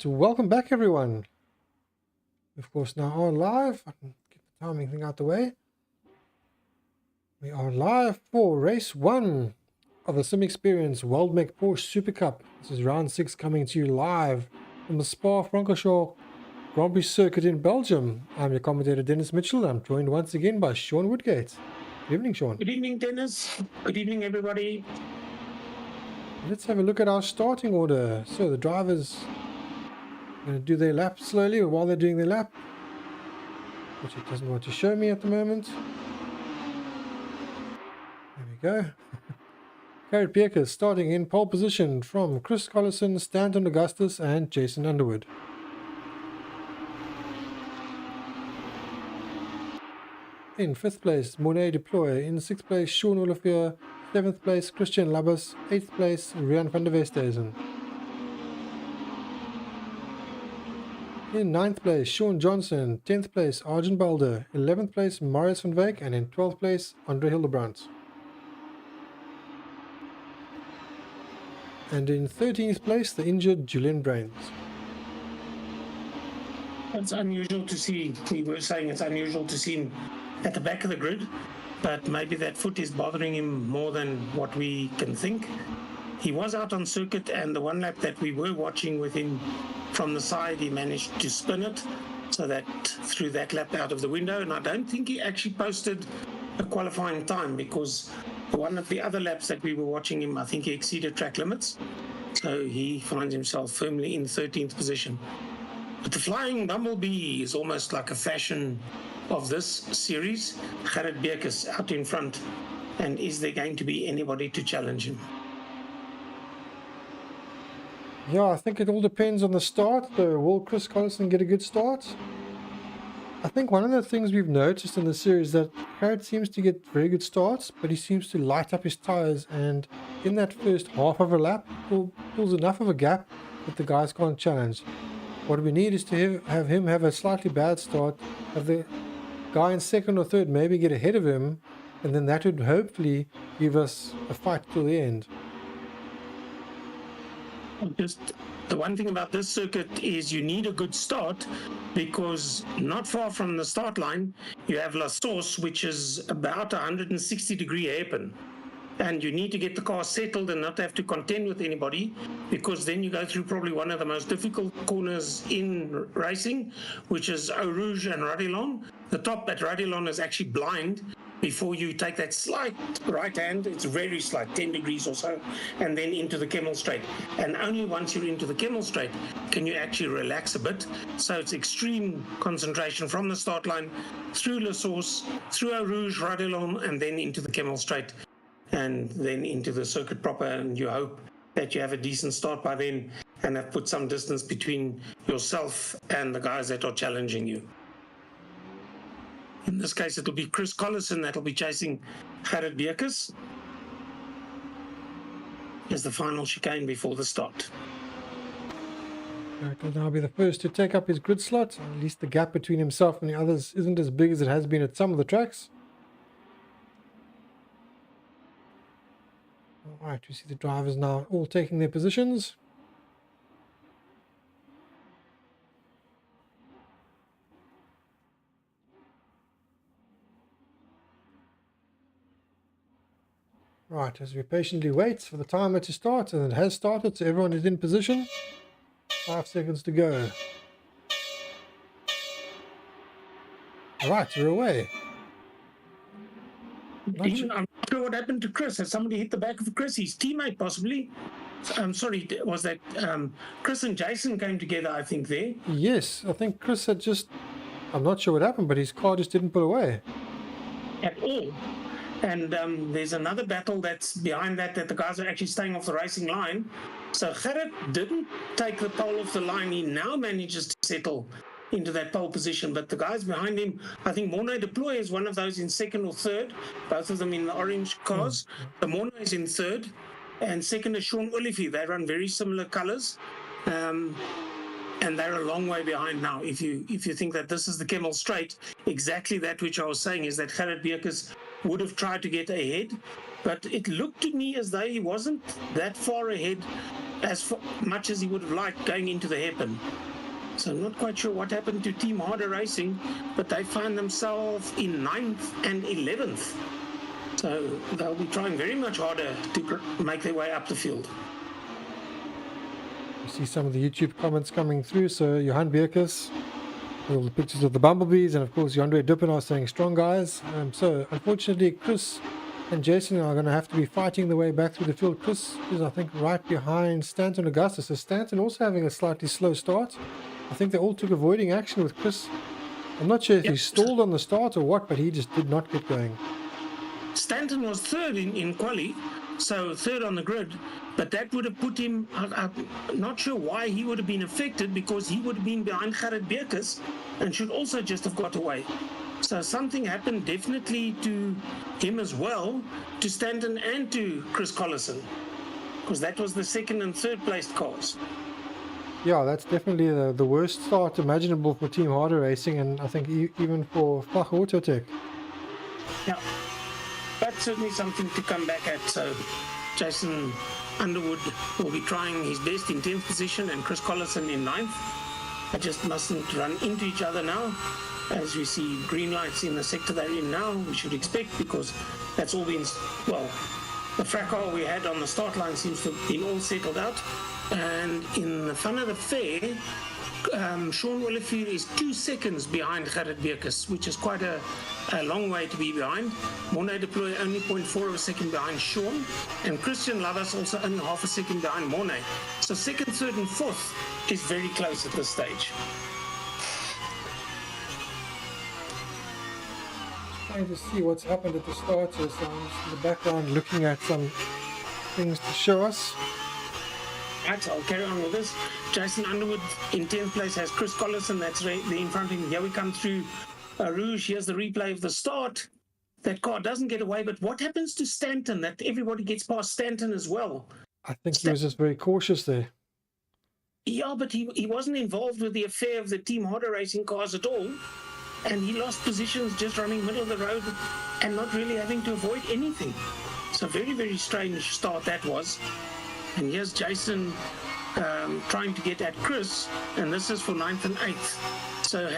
Right, welcome back everyone. Of course, now on live. I can get the timing thing out the way. We are live for race 1 of the Sim Experience Weldmech Porsche Supercup. This is round 6 coming to you live from the Francorchamps Grand Prix circuit in Belgium. I'm your commentator Dennis Mitchell. I'm joined once again by Sean Woodgate. Good evening, Sean. Good evening, Dennis. Good evening, everybody. Let's have a look at our starting order. So the drivers are going to do their lap slowly, or while they're doing their lap, which it doesn't want to show me at the moment. There we go. Gerrit Bierkes starting in pole position from Chris Collison, Stanton Augustus and Jason Underwood. In 5th place, Monet Deploy. In 6th place, Sean Olivier. 7th place, Christian Labus. 8th place, Rian van der Westhuizen. In 9th place, Sean Johnson. 10th place, Arjen Balder. 11th place, Marius van Wyk. And in 12th place, Andre Hildebrandt. And in 13th place, the injured Julian Brains. It's unusual to see. We were saying it's unusual to see him at the back of the grid, but maybe that foot is bothering him more than what we can think. He was out on circuit, and the one lap that we were watching with him from the side, he managed to spin it, so that threw that lap out of the window. And I don't think he actually posted a qualifying time, because one of the other laps that we were watching him, I think he exceeded track limits, so he finds himself firmly in 13th position. But the Flying Bumblebee is almost like a fashion of this series. Gerrit Bierkes out in front, and is there going to be anybody to challenge him? Yeah, I think it all depends on the start. So will Chris Collison get a good start? I think one of the things we've noticed in the series is that Gerrit seems to get very good starts, but he seems to light up his tires, and in that first half of a lap, pulls enough of a gap that the guys can't challenge. What we need is to have him have a slightly bad start, have the guy in second or third maybe get ahead of him, and then that would hopefully give us a fight till the end. Just the one thing about this circuit is you need a good start, because not far from the start line you have La Source, which is about 160-degree hairpin, and you need to get the car settled and not have to contend with anybody, because then you go through probably one of the most difficult corners in racing, which is Eau Rouge and Radillon. The top at Radillon is actually blind before you take that slight right hand. It's very slight, 10 degrees or so, and then into the Kemmel Straight. And only once you're into the Kemmel Straight can you actually relax a bit. So it's extreme concentration from the start line through La Source, through Eau Rouge, Radillon, and then into the Kemmel Straight, and then into the circuit proper. And you hope that you have a decent start by then and have put some distance between yourself and the guys that are challenging you. In this case, it'll be Chris Collison that'll be chasing Gerrit Bierkes as the final chicane before the start. Gerrit will now be the first to take up his grid slot. At least the gap between himself and the others isn't as big as it has been at some of the tracks. Alright, we see the drivers now all taking their positions. Right, as we patiently wait for the timer to start, and it has started, so everyone is in position. 5 seconds to go. Alright, we're away. I'm not sure what happened to Chris. Has somebody hit the back of Chris? His teammate, possibly? I'm sorry, was that Chris and Jason came together, I think, there? Yes, I think Chris had just... I'm not sure what happened, but his car just didn't pull away. At all. And there's another battle that's behind that the guys are actually staying off the racing line. So Gerrit didn't take the pole off the line. He now manages to settle into that pole position. But the guys behind him, I think Monet Deploy is one of those in second or third, both of them in the orange cars. The Monet is in third, and second is Sean Olivier. They run very similar colors. And they're a long way behind now. If you think that this is the Kemmel Straight, exactly that which I was saying is that Gerrit Bierkes would have tried to get ahead, but it looked to me as though he wasn't that far ahead as much as he would have liked going into the hairpin. So I'm not quite sure what happened to Team Harder Racing, but they find themselves in 9th and 11th. So they'll be trying very much harder to make their way up the field. You see some of the YouTube comments coming through. So Johan Beerkes, all the pictures of the bumblebees, and of course Jandre Duppen are saying strong guys. So unfortunately Chris and Jason are going to have to be fighting their way back through the field. Chris is, I think, right behind Stanton Augustus. So Stanton also having a slightly slow start. I think they all took avoiding action with Chris. I'm not sure if he stalled on the start or what, but he just did not get going. Stanton was third in quali, so third on the grid, but that would have put him, I'm not sure why he would have been affected, because he would have been behind Gerrit Beerkes and should also just have got away. So something happened definitely to him as well, to Stanton and to Chris Collison, because that was the second and third placed cars. Yeah, that's definitely the worst start imaginable for Team Harder Racing, and I think even for Fach Autotech. Yeah, but certainly something to come back at. So Jason Underwood will be trying his best in 10th position, and Chris Collison in 9th. I just mustn't run into each other now. As we see green lights in the sector they're in now, we should expect, because that's all been, well, the fracas we had on the start line seems to have been all settled out. And in the fun of the fair, Sean Olivier is 2 seconds behind Gerrit Beerkes, which is quite a long way to be behind. Morne Deploy only 0.4 of a second behind Sean, and Christian Lavas also only half a second behind Morne. So second, third and fourth is very close at this stage. Trying to see what's happened at the start here, so I'm just in the background looking at some things to show us. Right, I'll carry on with this. Jason Underwood in 10th place has Chris Collison. That's right there in front of him. Here we come through Rouge. Here's the replay of the start. That car doesn't get away, but what happens to Stanton? That everybody gets past Stanton as well. I think he was just very cautious there. Yeah, but he wasn't involved with the affair of the Team Harder Racing cars at all. And he lost positions just running middle of the road and not really having to avoid anything. So very, very strange start that was. And here's Jason trying to get at Chris, and this is for 9th and 8th. So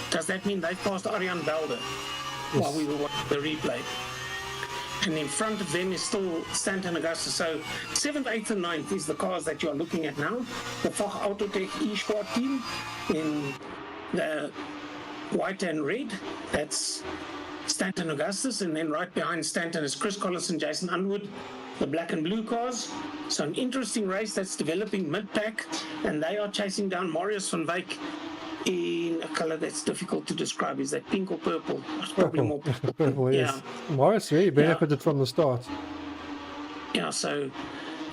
does that mean they've passed Arjan Belder? Yes. While we were watching the replay? And in front of them is still Stanton Augustus. So 7th, 8th and 9th is the cars that you're looking at now. The Fach Autotech E-Sport team in the white and red. That's Stanton Augustus, and then right behind Stanton is Chris Collison, Jason Underwood, the black and blue cars. So an interesting race that's developing mid-pack, and they are chasing down Marius van Wyk in a color that's difficult to describe. Is that pink or purple? It's probably more purple. Purple, yes. Yeah. Marius really benefited from the start. Yeah, so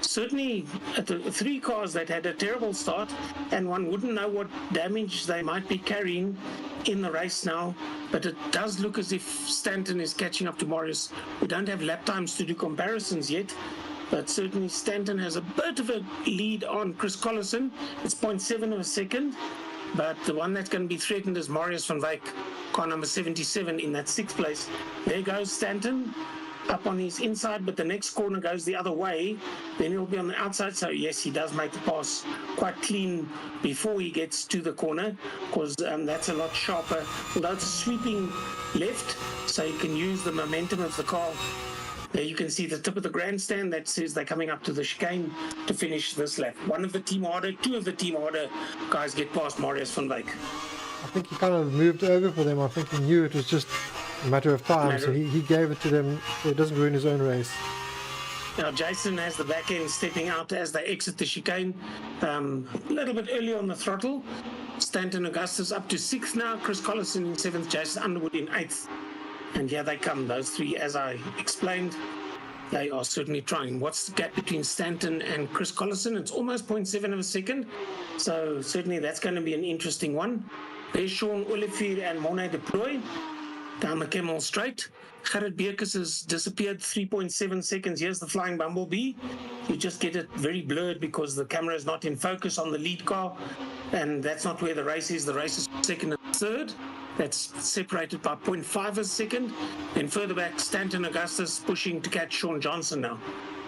certainly at the 3 cars that had a terrible start, and one wouldn't know what damage they might be carrying in the race now, but it does look as if Stanton is catching up to Marius. We don't have lap times to do comparisons yet, but certainly Stanton has a bit of a lead on Chris Collison. It's 0.7 of a second, but the one that's going to be threatened is Marius van Wyk, car number 77 in that 6th place. There goes Stanton up on his inside, but the next corner goes the other way, then he'll be on the outside. So yes, he does make the pass quite clean before he gets to the corner, because that's a lot sharper, although it's sweeping left, so you can use the momentum of the car. There you can see the tip of the grandstand that says they're coming up to the chicane to finish this lap. 2 of the Team Harder guys get past Marius van Wyk. I think he kind of moved over for them. I think he knew it was just a matter of time, so he gave it to them so it doesn't ruin his own race. Now Jason has the back end stepping out as they exit the chicane, a little bit early on the throttle. Stanton Augustus up to 6th now, Chris Collison in 7th, Jason Underwood in 8th. And here they come, those 3, as I explained. They are certainly trying. What's the gap between Stanton and Chris Collison? It's almost 0.7 of a second. So certainly that's going to be an interesting one. There's Sean Olivier and Morne Deploy down the Kemmel Straight. Gerrit Beerkes has disappeared 3.7 seconds. Here's the Flying Bumblebee. You just get it very blurred because the camera is not in focus on the lead car, and that's not where the race is. The race is 2nd and 3rd. That's separated by 0.5 a second. Then further back, Stanton Augustus pushing to catch Sean Johnson now.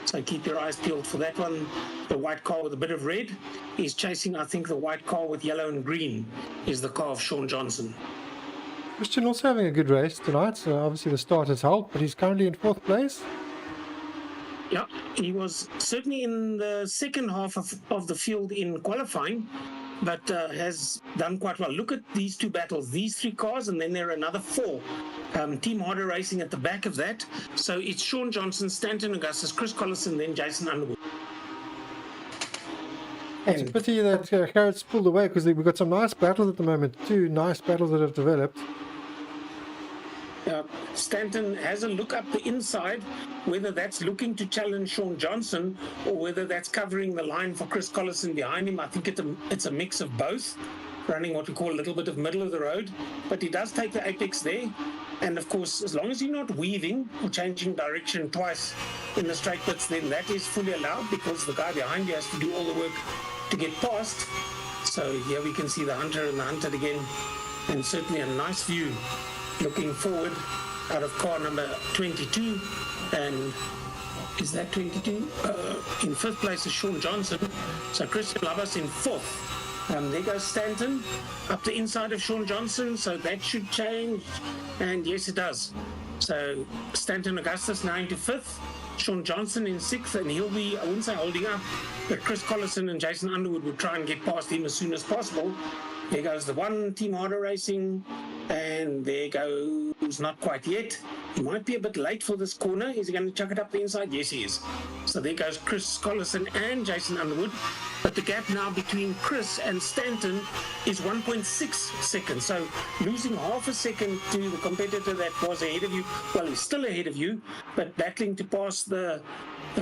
So keep your eyes peeled for that one. The white car with a bit of red is chasing, I think, the white car with yellow and green is the car of Sean Johnson. Christian also having a good race tonight. So obviously the start has helped, but he's currently in 4th place. Yeah, he was certainly in the second half of the field in qualifying, but has done quite well. Look at these two battles, these 3 cars, and then there are another 4. Team Harder Racing at the back of that. So it's Sean Johnson, Stanton Augustus, Chris Collison, then Jason Underwood. It's a pity that Garrett's pulled away, because we've got some nice battles at the moment. 2 nice battles that have developed. Stanton has a look up the inside, whether that's looking to challenge Sean Johnson or whether that's covering the line for Chris Collison behind him. I think it's a mix of both, running what we call a little bit of middle of the road, but he does take the apex there. And of course, as long as you're not weaving or changing direction twice in the straight bits, then that is fully allowed, because the guy behind you has to do all the work to get past. So here we can see the Hunter and the Hunted again, and certainly a nice view looking forward out of car number 22. And is that 22? In 5th place is Sean Johnson. So Christian Labas in 4th. There goes Stanton up the inside of Sean Johnson, so that should change, and yes it does. So Stanton Augustus now into 5th, Sean Johnson in 6th, and he'll be, I wouldn't say holding up, but Chris Collison and Jason Underwood will try and get past him as soon as possible. There goes the one, Team Harder Racing, and there goes, not quite yet. He might be a bit late for this corner. Is he going to chuck it up the inside? Yes, he is. So there goes Chris Collison and Jason Underwood. But the gap now between Chris and Stanton is 1.6 seconds. So losing half a second to the competitor that was ahead of you. Well, he's still ahead of you, but battling to pass the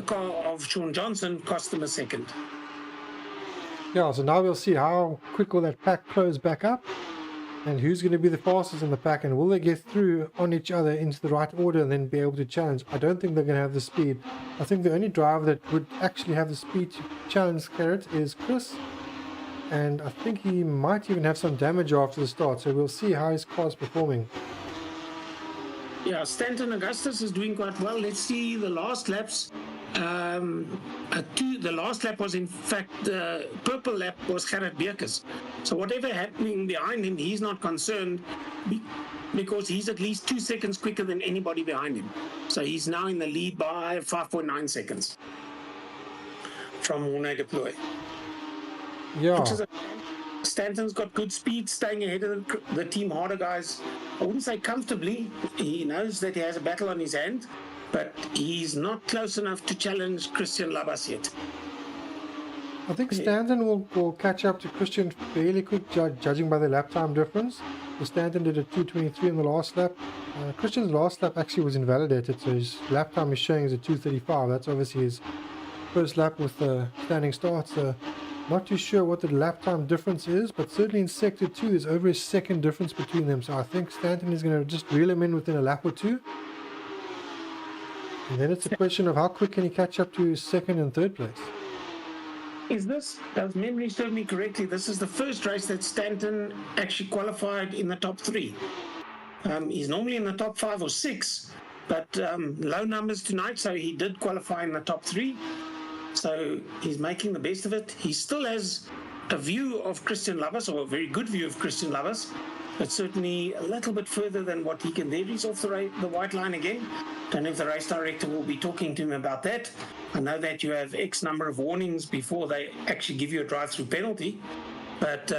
car of Sean Johnson cost them a second. Yeah, so now we'll see how quick will that pack close back up, and who's going to be the fastest in the pack, and will they get through on each other into the right order and then be able to challenge. I don't think they're going to have the speed. I think the only driver that would actually have the speed to challenge Garrett is Chris, and I think he might even have some damage after the start, so we'll see how his car's performing. Yeah, Stanton Augustus is doing quite well. Let's see the last laps. The last lap was, in fact, the purple lap was Gerrit Beekes. So whatever happening behind him, he's not concerned, because he's at least 2 seconds quicker than anybody behind him. So he's now in the lead by 5.9 seconds from Morne Deploy. Yeah. Stanton's got good speed, staying ahead of the Team Harder guys. I wouldn't say comfortably. He knows that he has a battle on his hand, but he's not close enough to challenge Christian Labas yet. I think Stanton will catch up to Christian fairly quick, judging by the lap time difference. So Stanton did a 2:23 in the last lap. Christian's last lap actually was invalidated, so his lap time is showing as a 2:35. That's obviously his first lap with standing start. So not too sure what the lap time difference is, but certainly in Sector 2 there's over a second difference between them. So I think Stanton is going to just reel him in within a lap or two. And then it's a question of how quick can he catch up to 2nd and 3rd place. Does memory serve me correctly, this is the first race that Stanton actually qualified in the top 3. He's normally in the top 5 or 6, but low numbers tonight, so he did qualify in the top 3. So he's making the best of it. He still has a view of Christian Labas, or a very good view of Christian Labas, but certainly a little bit further than what he can. There he's off the white line again. Don't know if the race director will be talking to him about that. I know that you have X number of warnings before they actually give you a drive-through penalty, but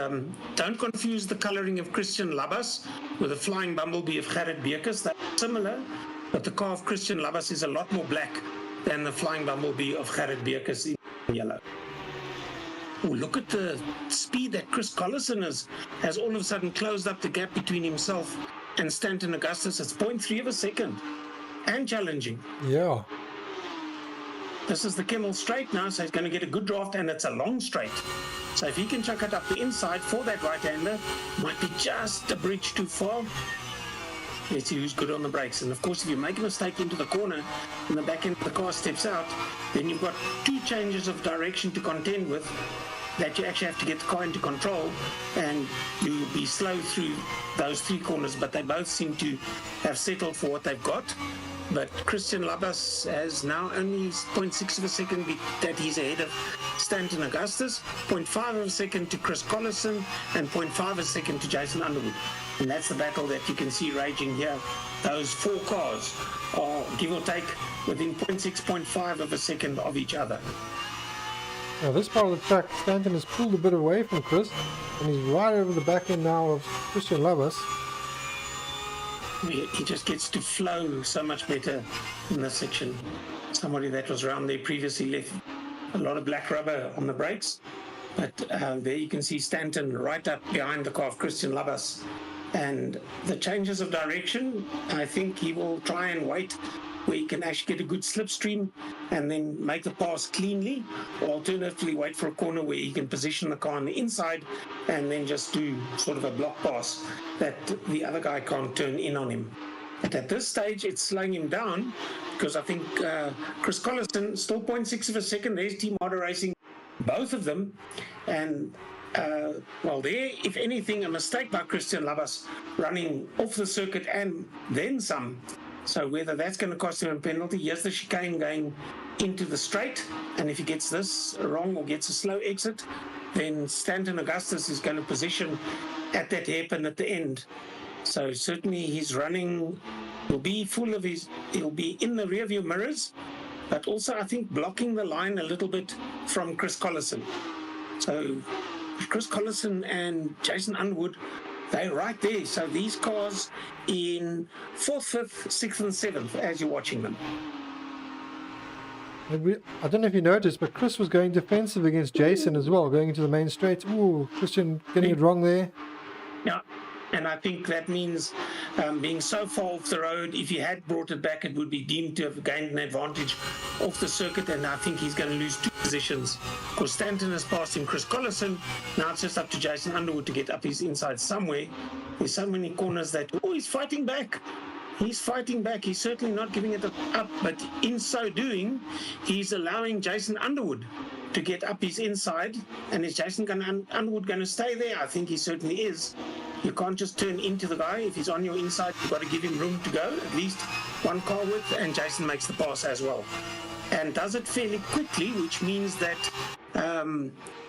don't confuse the colouring of Christian Labas with the flying bumblebee of Gerrit Beekes. They're similar, but the car of Christian Labas is a lot more black than the flying bumblebee of Gerrit Beekes in yellow. Oh, look at the speed that Chris Collison has all of a sudden closed up the gap between himself and Stanton Augustus. It's 0.3 of a second, and challenging. Yeah. This is the Kemmel straight now, so he's going to get a good draft, and it's a long straight. So if he can chuck it up the inside for that right-hander, might be just a bridge too far. Let's see who's good on the brakes. And of course, if you make a mistake into the corner and the back end of the car steps out, then you've got 2 changes of direction to contend with. that you actually have to get the car into control, and you'll be slow through those 3 corners, but they both seem to have settled for what they've got. But Christian Labas has now only 0.6 of a second that he's ahead of Stanton Augustus, 0.5 of a second to Chris Collison, and 0.5 of a second to Jason Underwood. And that's the battle that you can see raging here. Those 4 cars are, give or take, within 0.6, 0.5 of a second of each other. Now this part of the track, Stanton has pulled a bit away from Chris, and he's right over the back end now of Christian Labas. He just gets to flow so much better in this section. Somebody that was around there previously left a lot of black rubber on the brakes, but there you can see Stanton right up behind the car of Christian Labas. And the changes of direction, I think he will try and wait where he can actually get a good slipstream and then make the pass cleanly, or alternatively wait for a corner where he can position the car on the inside and then just do sort of a block pass that the other guy can't turn in on him. But at this stage, it's slowing him down because I think Chris Collison, still 0.6 of a second, there's Team Motor Racing, both of them. And well, there, if anything, a mistake by Christian Labas running off the circuit and then some. So whether that's going to cost him a penalty, here's the chicane going into the straight, and if he gets this wrong or gets a slow exit, then Stanton Augustus is going to position at that hairpin at the end. So certainly his running will be full of he'll be in the rear view mirrors, but also I think blocking the line a little bit from Chris Collison. So Chris Collison and Jason Underwood, they're right there. So these cars in 4th, 5th, 6th and 7th as you're watching them. I don't know if you noticed, but Chris was going defensive against Jason as well, going into the main straight. Ooh, Christian getting it wrong there. Yeah, and I think that means being so far off the road, if he had brought it back, it would be deemed to have gained an advantage off the circuit, and I think he's going to lose 2 positions. Because Stanton has passed him Chris Collison. Now it's just up to Jason Underwood to get up his inside somewhere. There's so many corners that, oh, he's fighting back. He's fighting back. He's certainly not giving it up, but in so doing, he's allowing Jason Underwood to get up his inside. And is Jason Underwood going to stay there? I think he certainly is. You can't just turn into the guy. If he's on your inside, you've got to give him room to go, at least 1 car width, and Jason makes the pass as well. And does it fairly quickly, which means that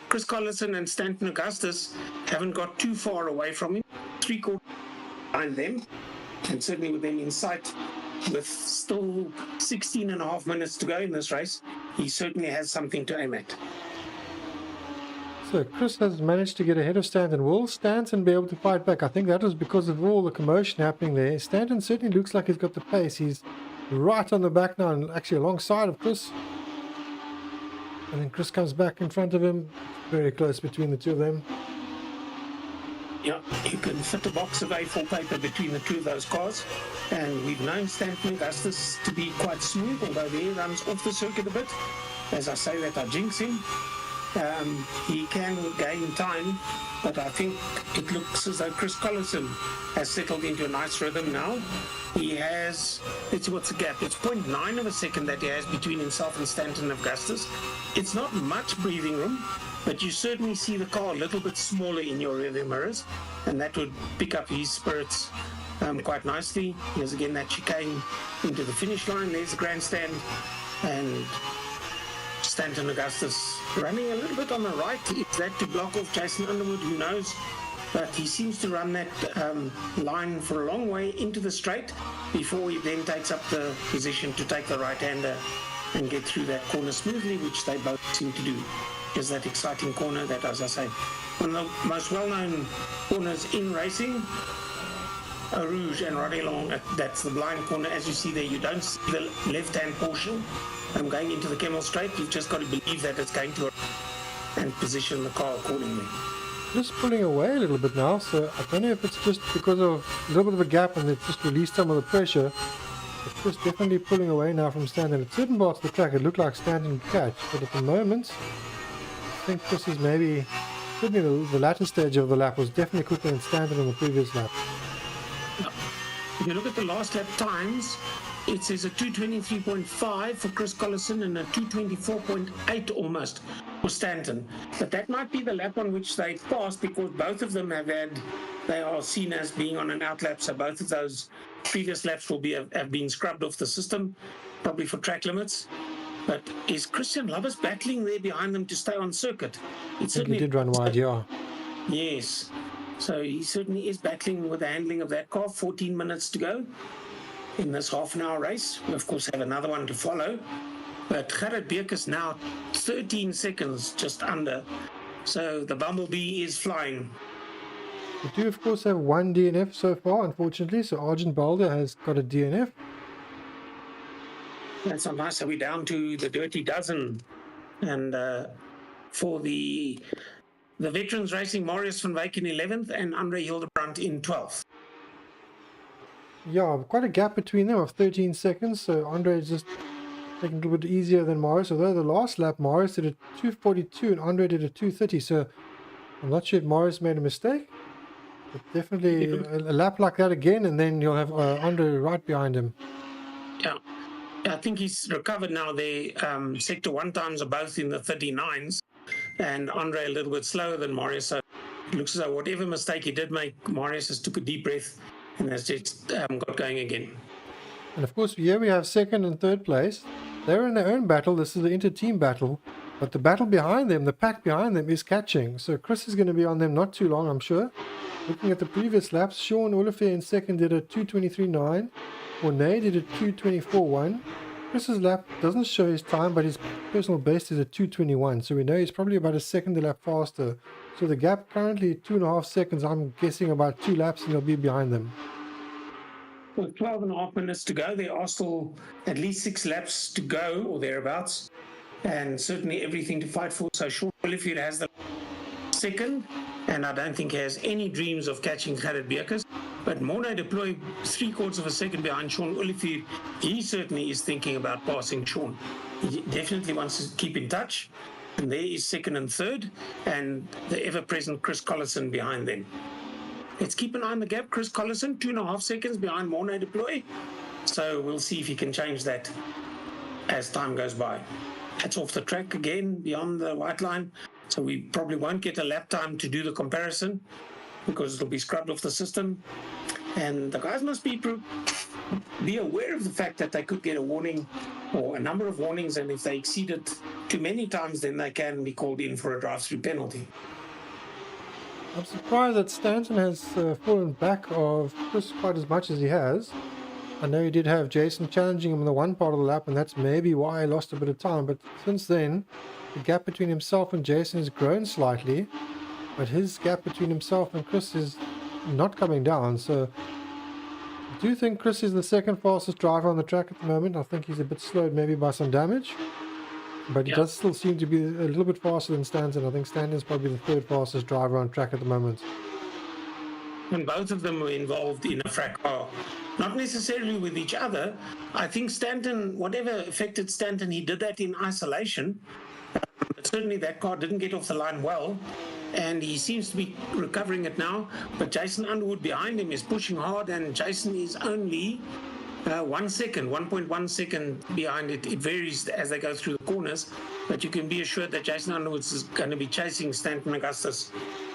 Chris Collison and Stanton Augustus haven't got too far away from him, 3 quarters behind them. And certainly with them in sight, with still 16 and a half minutes to go in this race, he certainly has something to aim at. So Chris has managed to get ahead of Stanton. Will Stanton be able to fight back? I think that was because of all the commotion happening there. Stanton certainly looks like he's got the pace. He's right on the back now and actually alongside of Chris. And then Chris comes back in front of him. Very close between the 2 of them. Yeah, you can fit a box of A4 paper between the 2 of those cars. And we've known Stanton Augustus to be quite smooth, although the air runs off the circuit a bit. As I say that, I jinx him. He can gain time, but I think it looks as though Chris Collison has settled into a nice rhythm now. He has, let's see what's the gap. It's 0.9 of a second that he has between himself and Stanton Augustus. It's not much breathing room, but you certainly see the car a little bit smaller in your rearview mirrors, and that would pick up his spirits quite nicely. Here's again that chicane into the finish line. There's the grandstand, and Stanton Augustus running a little bit on the right. Is that to block off Jason Underwood? Who knows? But he seems to run that line for a long way into the straight before he then takes up the position to take the right-hander and get through that corner smoothly, which they both seem to do. Is that exciting corner that, as I say, one of the most well-known corners in racing, Eau Rouge and Rodilon. That's the blind corner. As you see there, you don't see the left-hand portion. Going into the Camel Straight, you've just got to believe that it's going to, and position the car accordingly. Just pulling away a little bit now, so I don't know if it's just because of a little bit of a gap and it's just released some of the pressure. It's just definitely pulling away now from Stanton. At certain parts of the track it looked like Stanton could catch, but at the moment I think this is maybe, certainly the latter stage of the lap was definitely quicker than Stanton in the previous lap. If you look at the last lap times, it says a 2:23.5 for Chris Collison and a 2:24.8 almost for Stanton. But that might be the lap on which they passed, because both of them they are seen as being on an outlap, so both of those previous laps will have been scrubbed off the system, probably for track limits. But is Christian Lovers battling there behind them to stay on circuit? He did run wide, yeah. Yes. So he certainly is battling with the handling of that car. 14 minutes to go in this half-an-hour race. We, of course, have another one to follow. But Gerrit Beekers now 13 seconds just under. So the Bumblebee is flying. We do, of course, have one DNF so far, unfortunately. So Argent Boulder has got a DNF. That's not nice. So we're down to the dirty dozen. And for the veterans racing, Marius van Wyk in 11th and Andre Hildebrand in 12th. Yeah, quite a gap between them of 13 seconds. So Andre is just taking a little bit easier than Marius. Although the last lap, Marius did a 2:42 and Andre did a 2:30. So I'm not sure if Marius made a mistake. But definitely a lap like that again, and then you'll have Andre right behind him. Yeah. I think he's recovered now. The sector 1 times are both in the 39s, and Andre a little bit slower than Marius. So it looks as though whatever mistake he did make, Marius has took a deep breath and has just got going again. And of course, here we have second and third place. They're in their own battle. This is the inter-team battle. But the battle behind them, the pack behind them, is catching. So Chris is going to be on them not too long, I'm sure. Looking at the previous laps, Sean Olivier in second did a 2:23.9. Mornay did a 2:24.1. Chris's lap doesn't show his time, but his personal best is a 2:21. So we know he's probably about a second a lap faster. So the gap currently 2.5 seconds. I'm guessing about 2 laps and he'll be behind them. With 12.5 minutes to go, there are still at least 6 laps to go or thereabouts. And certainly everything to fight for. So Sean Olivier has the second, and I don't think he has any dreams of catching Gerrit Beekers. But Mornay deployed 3/4 of a second behind Sean Olivier. He certainly is thinking about passing Sean. He definitely wants to keep in touch. And there is second and third, and the ever-present Chris Collison behind them. Let's keep an eye on the gap. Chris Collison, 2.5 seconds behind Mornay deploy. So we'll see if he can change that as time goes by. That's off the track again, beyond the white line. So we probably won't get a lap time to do the comparison because it'll be scrubbed off the system. And the guys must be aware of the fact that they could get a warning or a number of warnings, and if they exceed it too many times, then they can be called in for a drive-through penalty. I'm surprised that Stanton has fallen back of Chris quite as much as he has. I know he did have Jason challenging him in the one part of the lap, and that's maybe why he lost a bit of time. But since then, the gap between himself and Jason has grown slightly. But his gap between himself and Chris is not coming down. So I do think Chris is the second fastest driver on the track at the moment. I think he's a bit slowed maybe by some damage. But he does still seem to be a little bit faster than Stanton. I think Stanton's probably the third fastest driver on track at the moment. And both of them were involved in a frac car. Not necessarily with each other. I think Stanton, whatever affected Stanton, he did that in isolation. But certainly that car didn't get off the line well. And he seems to be recovering it now. But Jason Underwood behind him is pushing hard, and Jason is only 1 second, 1.1 second behind it. It varies as they go through the corners, but you can be assured that Jason Underwood is going to be chasing Stanton Augustus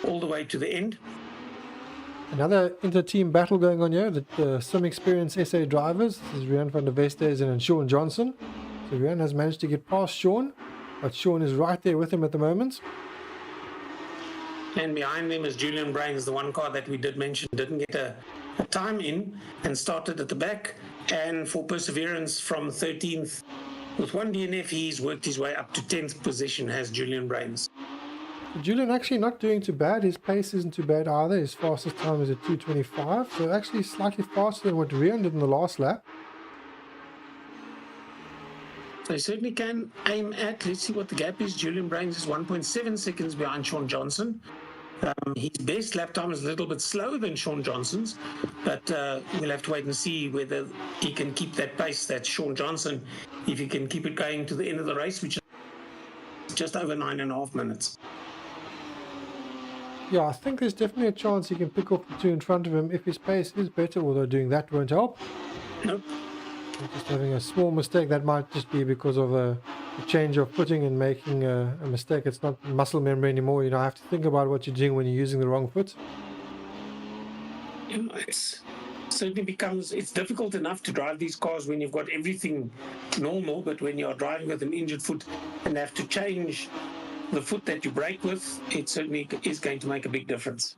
all the way to the end. Another inter-team battle going on here, the Sim Experience SA drivers. This is Rian van der Westhuizen and Sean Johnson. So Rian has managed to get past Sean, but Sean is right there with him at the moment. And behind them is Julian Brains, the one car that we did mention didn't get a time in and started at the back. And for Perseverance from 13th, with 1 DNF, he's worked his way up to 10th position, has Julian Brains. Julian actually not doing too bad. His pace isn't too bad either. His fastest time is at 2:25, so actually slightly faster than what Rian did in the last lap. They certainly can aim at, let's see what the gap is. Julian Brains is 1.7 seconds behind Sean Johnson. His best lap time is a little bit slower than Sean Johnson's, but we'll have to wait and see whether he can keep that pace. That's Sean Johnson, if he can keep it going to the end of the race, which is just over 9.5 minutes. Yeah, I think there's definitely a chance he can pick off the two in front of him if his pace is better, although doing that won't help. Nope. Just having a small mistake, that might just be because of a change of footing and making a mistake. It's not muscle memory anymore. You know, I have to think about what you're doing when you're using the wrong foot. It's certainly becomes, it's difficult enough to drive these cars when you've got everything normal, but when you're driving with an injured foot and have to change the foot that you brake with, it certainly is going to make a big difference.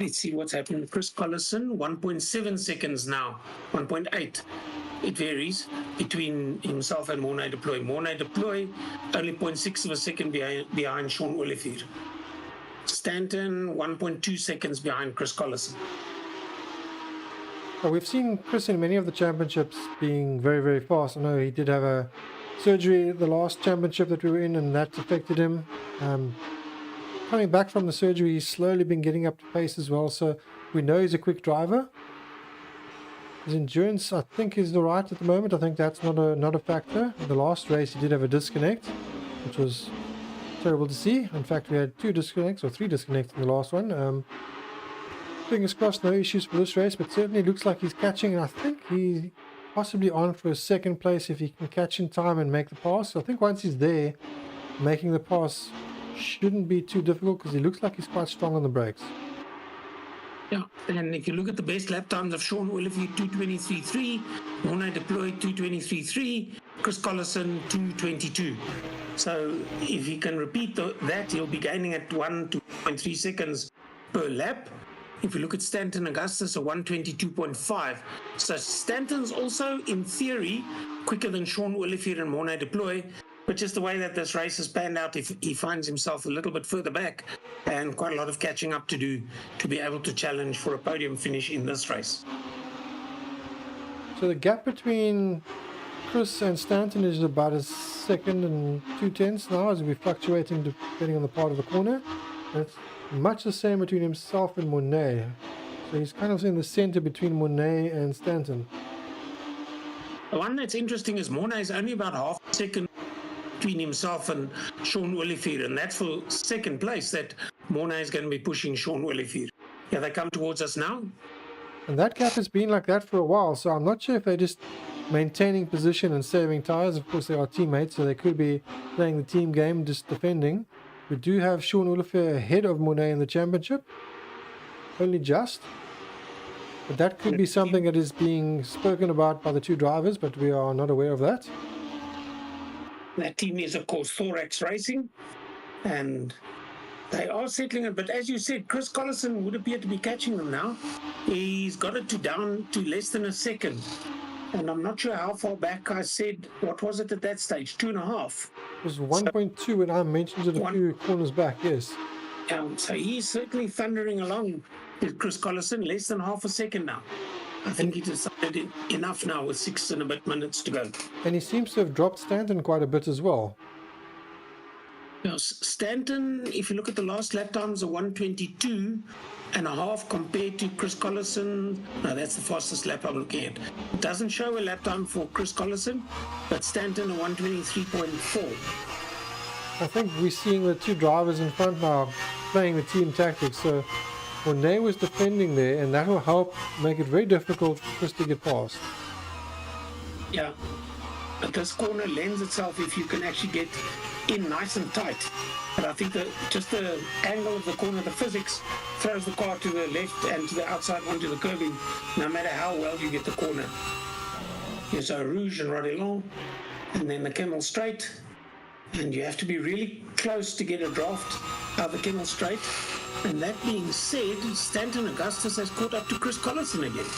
Let's see what's happening. Chris Collison, 1.7 seconds now, 1.8. It varies between himself and Mornay de Plooy. Mornay de Plooy only 0.6 of a second behind Sean Olivier. Stanton, 1.2 seconds behind Chris Collison. Well, we've seen Chris in many of the championships being very, very fast. I know he did have a surgery the last championship that we were in, and that affected him. Coming back from the surgery, he's slowly been getting up to pace as well, so we know he's a quick driver. His endurance, I think, is all right at the moment. I think that's not a factor. In the last race, he did have a disconnect, which was terrible to see. In fact, we had 2 disconnects or 3 disconnects in the last one. Fingers crossed, no issues for this race, but certainly looks like he's catching, and I think he's possibly on for a second place if he can catch in time and make the pass. So I think once he's there, making the pass shouldn't be too difficult because he looks like he's quite strong on the brakes. Yeah, and if you look at the best lap times of Sean Olivier, 2:23.3, Mornay de Plooy, 2:23.3, Chris Collison, 2:22. So if he can repeat that, he'll be gaining at 1 to 1.3 seconds per lap. If you look at Stanton Augustus, a 1:22.5. So Stanton's also, in theory, quicker than Sean Olivier and Mornay de Plooy, but just the way that this race has panned out, if he finds himself a little bit further back and quite a lot of catching up to do to be able to challenge for a podium finish in this race. So the gap between Chris and Stanton is about a second and 2/10 now, as we're fluctuating depending on the part of the corner. And it's much the same between himself and Mornay. So he's kind of in the center between Mornay and Stanton. The one that's interesting is Mornay is only about half a second between himself and Sean Olivier, and that's for second place that Mornay is going to be pushing Sean Olivier. Yeah, they come towards us now. And that gap has been like that for a while, so I'm not sure if they're just maintaining position and saving tires. Of course, they are teammates, so they could be playing the team game, just defending. We do have Sean Olivier ahead of Mornay in the championship, only just. But that could be something that is being spoken about by the two drivers, but we are not aware of that. That team is, of course, Thorax Racing, and they are settling it. But as you said, Chris Collison would appear to be catching them now. He's got it down to less than a second. And I'm not sure how far back I said, what was it at that stage? 2.5. It was 1.2 when I mentioned it a few corners back, yes. So he's certainly thundering along with Chris Collison, less than half a second now. I think he decided enough now with 6 and a bit minutes to go. And he seems to have dropped Stanton quite a bit as well. Now, Stanton, if you look at the last lap times, a 1:22.5 compared to Chris Collison. No, that's the fastest lap I'm looking at. It doesn't show a lap time for Chris Collison, but Stanton a 1:23.4. I think we're seeing the two drivers in front now playing the team tactics. So Mornay was defending there, and that will help make it very difficult for Chris to get past. Yeah, but this corner lends itself if you can actually get in nice and tight. But I think that just the angle of the corner, the physics, throws the car to the left and to the outside onto the curbing, no matter how well you get the corner. Here's a Rouge and Rodilon, and then the Camel Straight. And you have to be really close to get a draft out of the Camel Straight. And that being said, Stanton Augustus has caught up to Chris Collison again.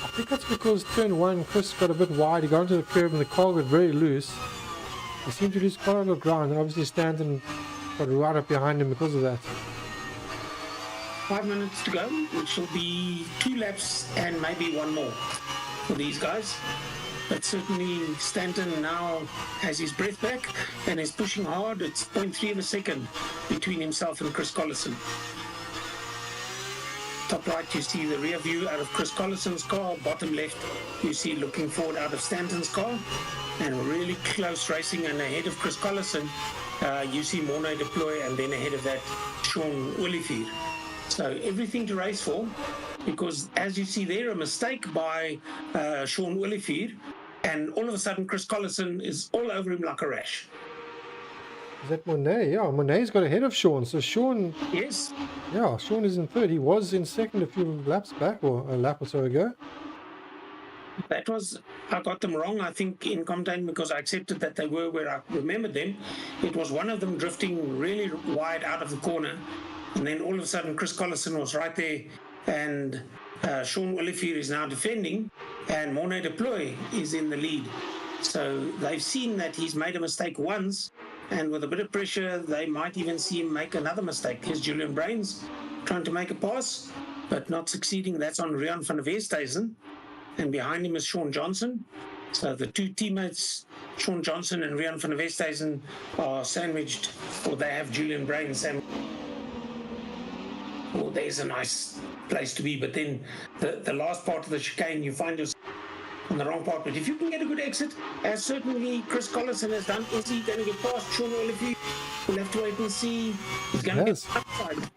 I think that's because turn 1, Chris got a bit wide, he got into the curb and the car got very loose. He seemed to lose quite a lot of ground, and obviously Stanton got right up behind him because of that. 5 minutes to go, which will be 2 laps and maybe 1 more for these guys. But certainly Stanton now has his breath back and is pushing hard. It's 0.3 of a second between himself and Chris Collison. Top right, you see the rear view out of Chris Collison's car. Bottom left, you see looking forward out of Stanton's car. And really close racing, and ahead of Chris Collison, you see Mornay deploy, and then ahead of that, Sean Olivier. So everything to race for, because as you see there, a mistake by Sean Olivier, and all of a sudden Chris Collison is all over him like a rash. Is that Monet? Yeah, Monet's got ahead of Sean. So Sean, Yes. yeah, Sean is in third. He was in second a few laps back, or a lap or so ago. That was, I got them wrong, I think, in commentating, because I accepted that they were where I remembered them. It was one of them drifting really wide out of the corner, and then all of a sudden Chris Collison was right there, and Sean Olivier is now defending, and Mornay Deploy is in the lead. So they've seen that he's made a mistake once, and with a bit of pressure, they might even see him make another mistake. Here's Julian Brains trying to make a pass, but not succeeding. That's on Rian van der Westhuizen. And behind him is Sean Johnson. So the two teammates, Sean Johnson and Rian van der Westhuizen, are sandwiched, or they have Julian Brains sandwiched. Oh, there's a nice place to be. But then the last part of the chicane, you find yourself on the wrong part. But if you can get a good exit, as certainly Chris Collison has done, is he going to get past Sean Olivier? We'll have to wait and see. He's going to get outside.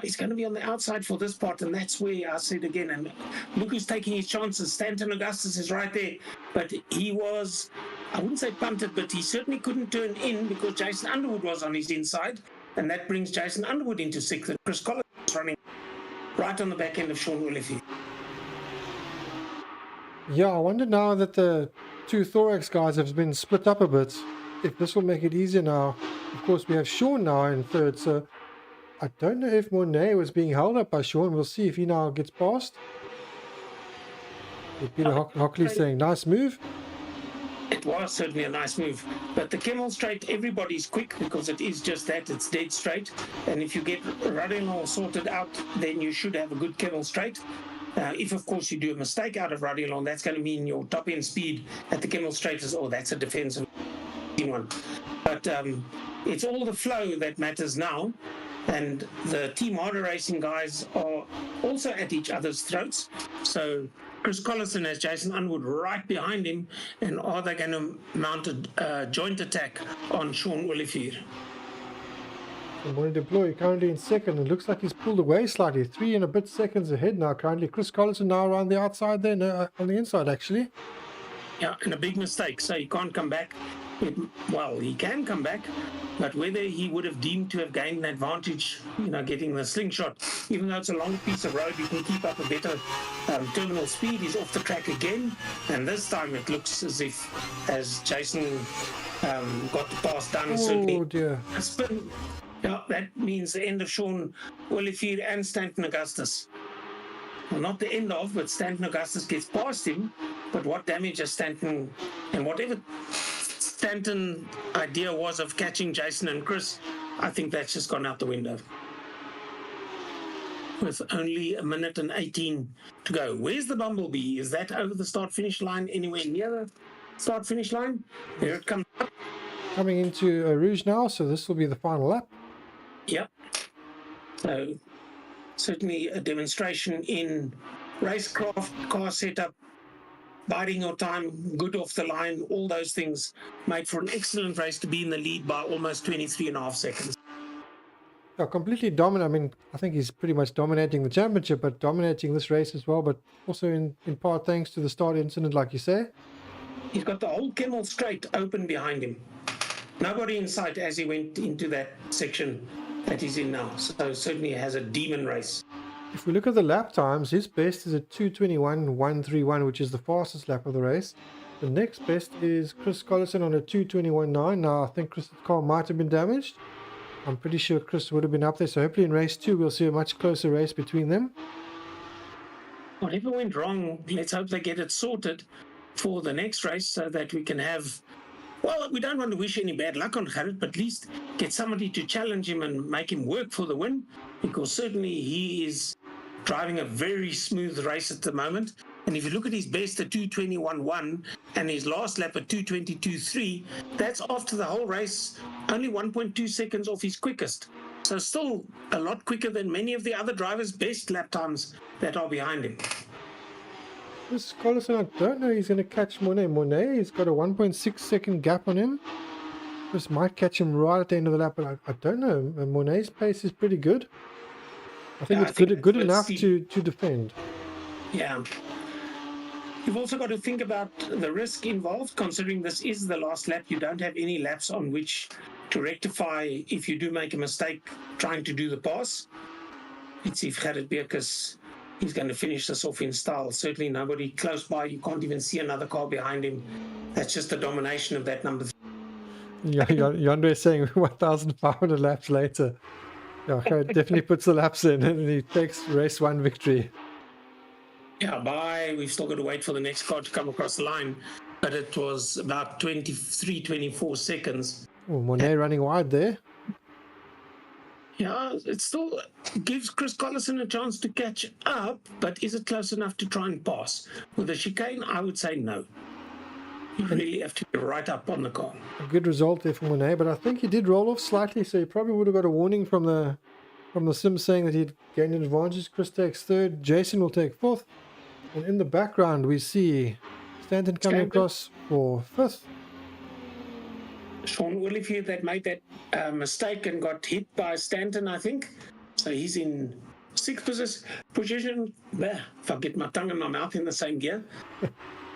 He's going to be on the outside for this part, and that's where I said again, and look who's taking his chances. Stanton Augustus is right there, but he was, I wouldn't say punted, but he certainly couldn't turn in because Jason Underwood was on his inside, and that brings Jason Underwood into sixth, and Chris Collins is running right on the back end of Sean Olivier. Yeah, I wonder now that the two Thorax guys have been split up a bit, if this will make it easier now. Of course, we have Sean now in third, so I don't know if Monet was being held up by Sean. We'll see if he now gets past. With Peter Hockley saying, nice move. It was certainly a nice move. But the Kemmel Straight, everybody's quick because it is just that. It's dead straight. And if you get Radiolon sorted out, then you should have a good Kemmel Straight. If, of course, you do a mistake out of Radiolon, that's going to mean your top-end speed at the Kemmel Straight is, oh, that's a defensive one. But it's all the flow that matters now. And the Team Harder Racing guys are also at each other's throats. So Chris Collison has Jason Underwood right behind him. And are they going to mount a joint attack on Sean Olivier? And Mornay Deploy currently in second. It looks like he's pulled away slightly. 3 and a bit seconds ahead now currently. Chris Collison now around the outside there. No, on the inside actually. Yeah, and a big mistake. So he can't come back. Well, he can come back, but whether he would have deemed to have gained an advantage, getting the slingshot, even though it's a long piece of road, you can keep up a better terminal speed. He's off the track again, and this time it looks as if, as Jason got the pass done, certainly dear. a spin. Yeah, that means the end of Sean Olivier and Stanton Augustus. Well, not the end of, but Stanton Augustus gets past him. But what damage has Stanton, and whatever Stanton idea was of catching Jason and Chris, I think that's just gone out the window. With only 1 minute and 18 to go. Where's the Bumblebee? Is that over the start-finish line, anywhere near the start-finish line? Here it comes up. Coming into Rouge now, so this will be the final lap. Yep. So certainly a demonstration in racecraft, car setup, biding your time, good off the line, all those things made for an excellent race to be in the lead by almost 23.5 seconds. Yeah, completely dominant. I mean, I think he's pretty much dominating the championship, but dominating this race as well, but also in part thanks to the start incident, like you say. He's got the whole Kemmel Straight open behind him. Nobody in sight as he went into that section that he's in now. So certainly has a demon race. If we look at the lap times, his best is at 2:21.131, which is the fastest lap of the race. The next best is Chris Collison on a 2:21.9. Now, I think Chris' car might have been damaged. I'm pretty sure Chris would have been up there. So hopefully in race 2, we'll see a much closer race between them. Whatever went wrong, let's hope they get it sorted for the next race so that we can have... Well, we don't want to wish any bad luck on Gerrit, but at least get somebody to challenge him and make him work for the win, because certainly he is driving a very smooth race at the moment. And if you look at his best at 2:21.1 and his last lap at 2:22.3, that's after the whole race, only 1.2 seconds off his quickest. So still a lot quicker than many of the other drivers' best lap times that are behind him. This Collison, I don't know he's going to catch Monet. Monet, he's got a 1.6 second gap on him. Chris might catch him right at the end of the lap, but I don't know. Monet's pace is pretty good. I think it's good enough to defend. Yeah. You've also got to think about the risk involved, considering this is the last lap. You don't have any laps on which to rectify if you do make a mistake trying to do the pass. Let's see if Gerrit Beekers is going to finish this off in style. Certainly nobody close by. You can't even see another car behind him. That's just the domination of that number 3. Yeah, Yonder is saying 1,500 laps later. Yeah, Gerrit definitely puts the laps in and he takes race 1 victory. Yeah, bye. We've still got to wait for the next car to come across the line. But it was about 23, 24 seconds. Oh, Monet running wide there. Yeah, it still gives Chris Collison a chance to catch up, but is it close enough to try and pass? With the chicane, I would say no. You really have to be right up on the car. A good result there for Monet, but I think he did roll off slightly, so he probably would have got a warning from the sim saying that he'd gained an advantage. Chris takes 3rd, Jason will take 4th, and in the background we see Stanton coming across for 5th. Sean Olivier that made that mistake and got hit by Stanton, I think. So he's in 6th position. If I get my tongue in my mouth in the same gear.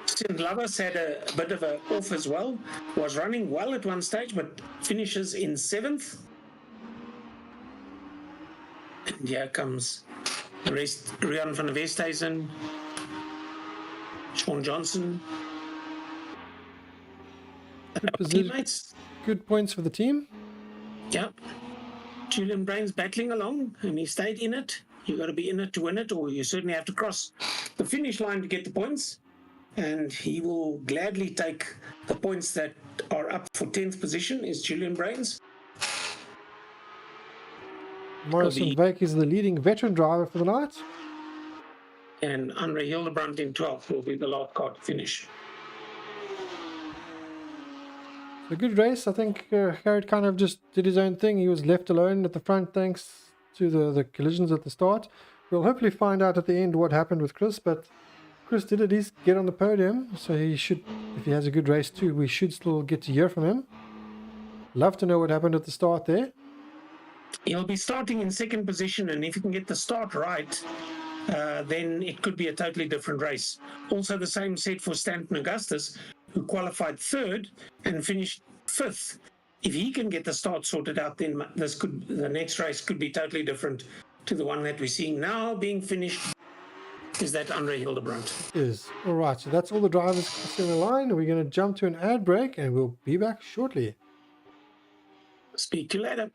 St. Lovers had a bit of an off as well. Was running well at one stage, but finishes in 7th. And here comes the rest. Rian van der Westhuizen, Sean Johnson. Teammates. Good points for the team. Yep. Julian Brains battling along, and he stayed in it. You got to be in it to win it, or you certainly have to cross the finish line to get the points. And he will gladly take the points that are up for 10th position. Is Julian Brains. Morrison Vake is the leading veteran driver for the night. And Andre Hildebrand in 12th will be the last car to finish. A good race. I think Gerrit kind of just did his own thing. He was left alone at the front thanks to the collisions at the start. We'll hopefully find out at the end what happened with Chris, but Chris did at least get on the podium, so he should, if he has a good race too, we should still get to hear from him. Love to know what happened at the start there. He'll be starting in 2nd position, and if he can get the start right, then it could be a totally different race. Also the same said for Stanton Augustus, who qualified 3rd and finished 5th. If he can get the start sorted out, then the next race could be totally different to the one that we're seeing now being finished. Is that Andre Hildebrand? Is. All right, so that's all the drivers crossing the line. We're going to jump to an ad break and we'll be back shortly. Speak to you later.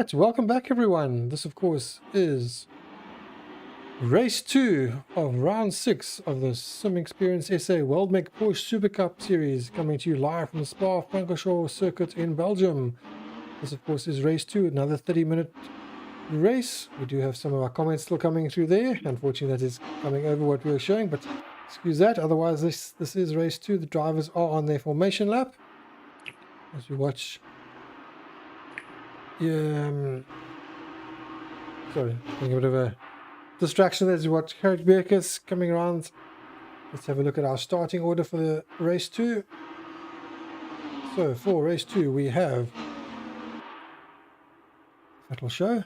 Alright, welcome back everyone. This of course is race 2 of round 6 of the Sim Experience SA Weldmech Porsche Supercup series, coming to you live from the Spa Francorchamps circuit in Belgium. This of course is race 2, another 30-minute race. We do have some of our comments still coming through there. Unfortunately, that is coming over what we were showing, but excuse that. Otherwise, this is race 2. The drivers are on their formation lap as we watch. Sorry, getting a bit of a distraction as we watch Gerrit Beerkes coming around. Let's have a look at our starting order for the race 2. So for race 2 we have, that'll show,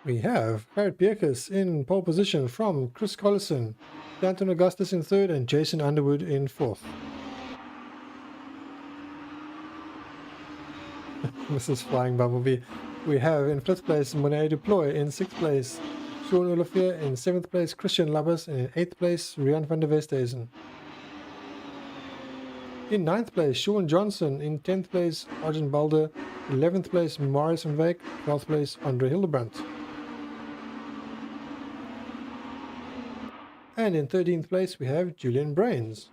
we have Gerrit Beerkes in pole position from Chris Collison, Stanton Augustus in 3rd and Jason Underwood in 4th. This is Flying Bumblebee. We have in 5th place Monet Deploy, in 6th place Sean Olivier, in 7th place Christian Labbers, and in 8th place Rian van der Westhuizen. In 9th place Sean Johnson, in 10th place Arjen Balder, 11th place Marius van Wyk, 12th place Andre Hildebrandt. And in 13th place we have Julian Brains.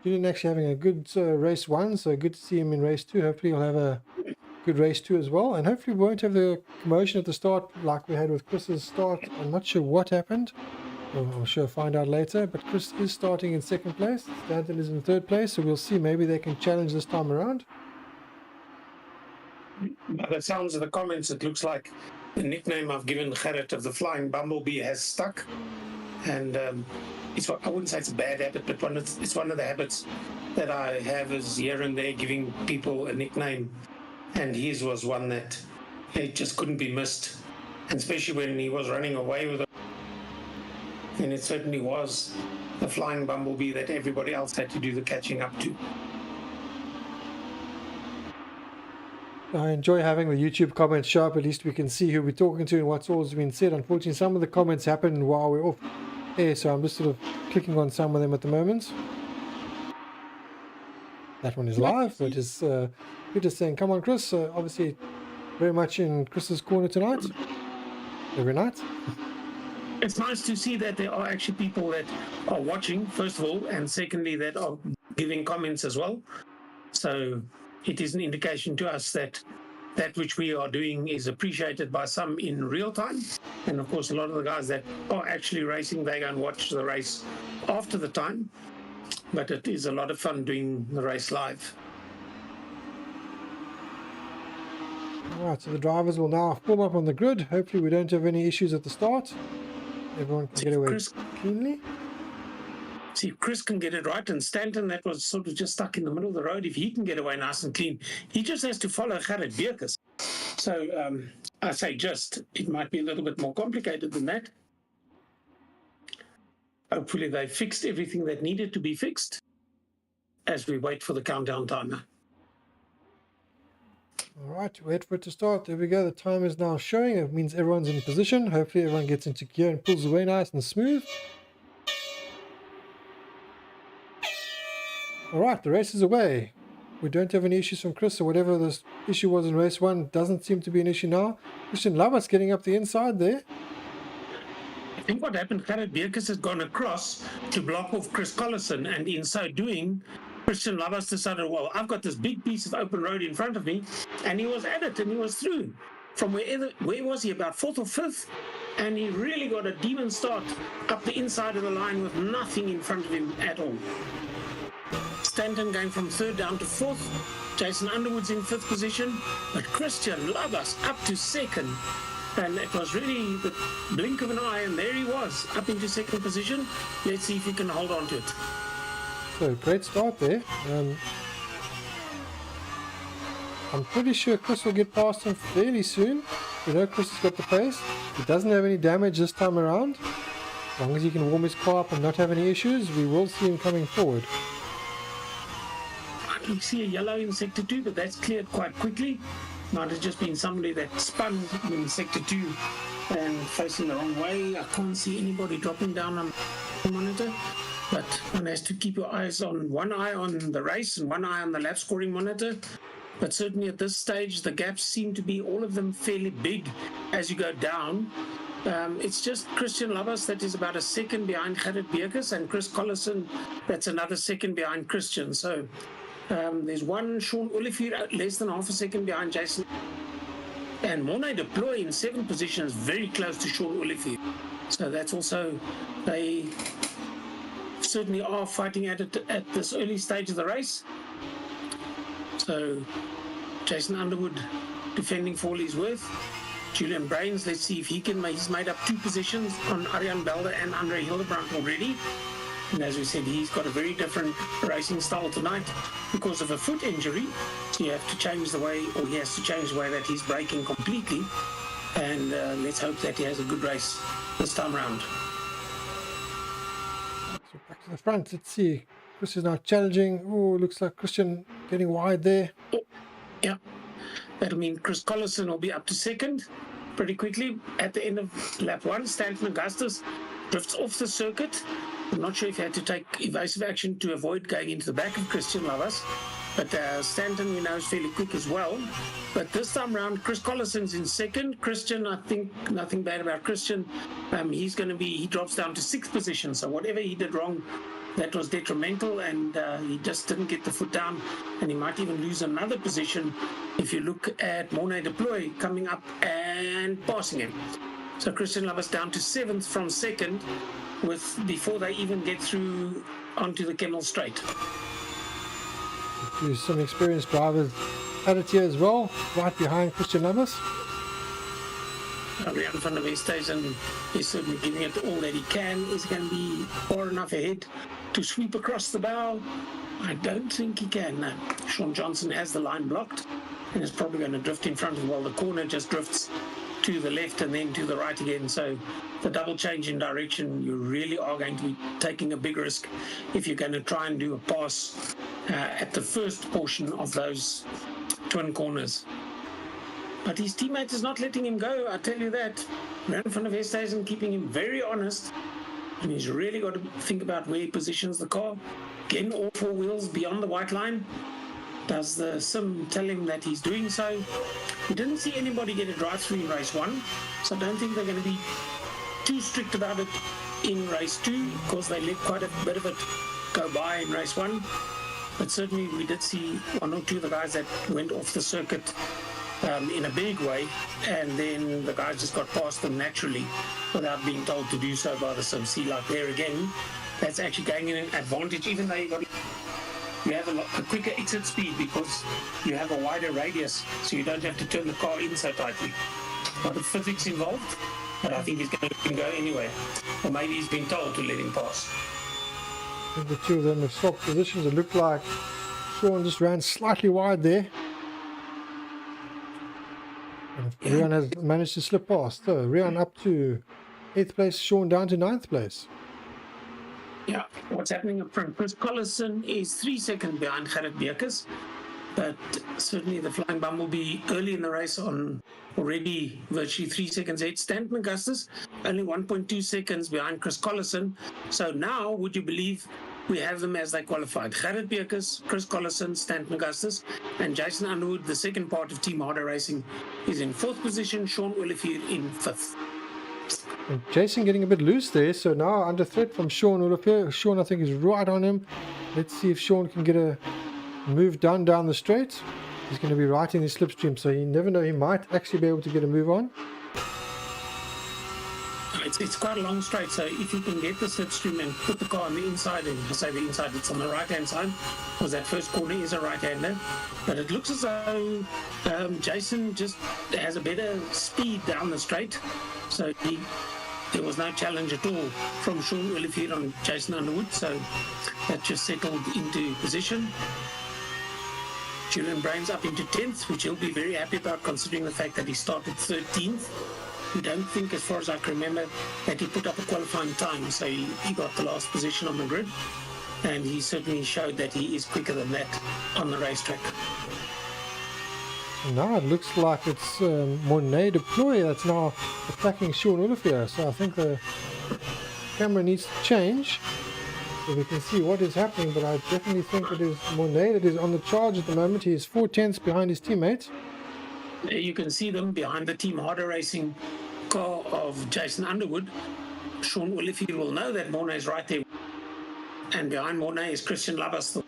Julian actually having a good race 1, so good to see him in race 2. Hopefully he'll have a good race 2 as well, and hopefully we won't have the commotion at the start like we had with Chris's start. I'm not sure what happened. I'm sure I'll find out later, but Chris is starting in 2nd place. Stanton is in 3rd place, so we'll see. Maybe they can challenge this time around. By the sounds of the comments, it looks like the nickname I've given Gerrit of the Flying Bumblebee has stuck. And I wouldn't say it's a bad habit, but it's one of the habits that I have, is here and there giving people a nickname. And his was one that it just couldn't be missed. And especially when he was running away with it. And it certainly was the Flying Bumblebee that everybody else had to do the catching up to. I enjoy having the YouTube comments show up. At least we can see who we're talking to and what's always been said. Unfortunately, some of the comments happen while we're off air, so I'm just sort of clicking on some of them at the moment. That one is live, but it's Peter saying, come on Chris, obviously very much in Chris's corner tonight, every night. It's nice to see that there are actually people that are watching, first of all, and secondly, that are giving comments as well. So it is an indication to us that which we are doing is appreciated by some in real time. And of course, a lot of the guys that are actually racing, they go and watch the race after the time. But it is a lot of fun doing the race live. Alright, so the drivers will now form up on the grid. Hopefully we don't have any issues at the start. Everyone can get away cleanly. See, if Chris can get it right, and Stanton, that was sort of just stuck in the middle of the road, if he can get away nice and clean, he just has to follow Gerrit Beerkes. So I say just, it might be a little bit more complicated than that. Hopefully they fixed everything that needed to be fixed as we wait for the countdown timer. Alright, wait for it to start. There we go. The time is now showing. It means everyone's in position. Hopefully everyone gets into gear and pulls away nice and smooth. Alright, the race is away. We don't have any issues from Chris, so whatever this issue was in race 1 doesn't seem to be an issue now. Christian Labbers getting up the inside there. I think what happened, Gerrit Beerkes has gone across to block off Chris Collison, and in so doing, Christian Labbers decided, well, I've got this big piece of open road in front of me, and he was at it, and he was through. From where was he, about 4th or 5th? And he really got a demon start up the inside of the line with nothing in front of him at all. Stanton going from 3rd down to 4th. Jason Underwood's in 5th position, but Christian Labbers up to 2nd. And it was really the blink of an eye, and there he was, up into 2nd position. Let's see if he can hold on to it. So, great start there. I'm pretty sure Chris will get past him fairly soon. You know, Chris has got the pace. He doesn't have any damage this time around. As long as he can warm his car up and not have any issues, we will see him coming forward. I can see a yellow in Sector 2, but that's cleared quite quickly. Might have just been somebody that spun in Sector 2 and facing the wrong way. I can't see anybody dropping down on the monitor, but one has to keep your eyes on, one eye on the race and one eye on the lap scoring monitor. But certainly at this stage, the gaps seem to be, all of them, fairly big as you go down. It's just Christian Labas that is about a second behind Gerrit Beekes, and Chris Collison that's another second behind Christian. So there's one Sean Olivier less than half a second behind Jason. And Mornay Deploy in 7th position is very close to Sean Olivier. So that's also, they certainly are fighting at it at this early stage of the race. So Jason Underwood defending for all he's worth. Julian Brains, let's see if he can, he's made up 2 positions on Arjan Belder and Andre Hildebrandt already. And as we said, he's got a very different racing style tonight because of a foot injury. So you have to change the way, or he has to change the way that he's braking completely. And let's hope that he has a good race this time around. So back to the front, let's see. Chris is now challenging. Oh, looks like Christian getting wide there. Oh, yeah, that'll mean Chris Collison will be up to second pretty quickly at the end of lap 1. Stanton Augustus drifts off the circuit. I'm not sure if he had to take evasive action to avoid going into the back of Christian Labas, but Stanton, we know, is fairly quick as well. But this time around, Chris Collison's in second. Christian, I think nothing bad about Christian. He drops down to 6th position. So whatever he did wrong, that was detrimental, and he just didn't get the foot down, and he might even lose another position if you look at Mornay Deploy coming up and passing him. So Christian Labas down to 7th from 2nd, before they even get through onto the Kemmel Straight. Some experienced drivers added here as well, right behind Christian Labas. Rian van der Westhuizen is certainly giving it all that he can. Is he going to be far enough ahead to sweep across the bow? I don't think he can. No. Sean Johnson has the line blocked and is probably going to drift in front of him while the corner just drifts to the left and then to the right again. So the double change in direction, you really are going to be taking a big risk if you're going to try and do a pass at the first portion of those twin corners. But his teammate is not letting him go, I tell you that. Rian van der Westhuizen keeping him very honest, and he's really got to think about where he positions the car. Getting all 4 wheels beyond the white line. Does the sim tell him that he's doing so? We didn't see anybody get a drive-through in race 1, so I don't think they're going to be too strict about it in race 2, because they let quite a bit of it go by in race 1. But certainly we did see 1 or 2 of the guys that went off the circuit in a big way, and then the guys just got past them naturally without being told to do so by the sim. See, like there again, that's actually going in an advantage, even though you have a quicker exit speed because you have a wider radius, so you don't have to turn the car in so tightly. A lot of physics involved, but I think he's going to go anyway. Or maybe he's been told to let him pass. I think the 2 of them have swapped positions. It looked like Sean just ran slightly wide there. And Rian has managed to slip past. So Rian up to 8th place, Sean down to 9th place. Yeah, what's happening up front? Chris Collison is 3 seconds behind Gerrit Beekes, but certainly the Flying Bumblebee early in the race on already virtually 3 seconds ahead. Stanton Augustus only 1.2 seconds behind Chris Collison. So now, would you believe, we have them as they qualified? Gerrit Beekes, Chris Collison, Stanton Augustus, and Jason Underwood, the second part of Team Harder Racing, is in 4th position. Sean Olivier in 5th. And Jason getting a bit loose there, so now under threat from Sean Olivier. Sean, I think, is right on him. Let's see if Sean can get a move down the straight. He's going to be right in his slipstream, so you never know, he might actually be able to get a move on. It's quite a long straight, so if you can get the slipstream and put the car on the inside, and I say the inside, it's on the right-hand side, because that first corner is a right-hander. But it looks as though Jason just has a better speed down the straight, so there was no challenge at all from Sean Olivier on Jason Underwood, so that just settled into position. Julian Brains up into 10th, which he'll be very happy about considering the fact that he started 13th. We don't think, as far as I can remember, that he put up a qualifying time, so he got the last position on the grid, and he certainly showed that he is quicker than that on the racetrack. Now it looks like it's Mornay Deploy that's now attacking Sean Olivier, so I think the camera needs to change. So we can see what is happening, but I definitely think it is Monet that is on the charge at the moment. He is 4 tenths behind his teammate. There you can see them behind the Team Harder Racing car of Jason Underwood. Sean Olivier will know that Monet is right there. And behind Monet is Christian Labas.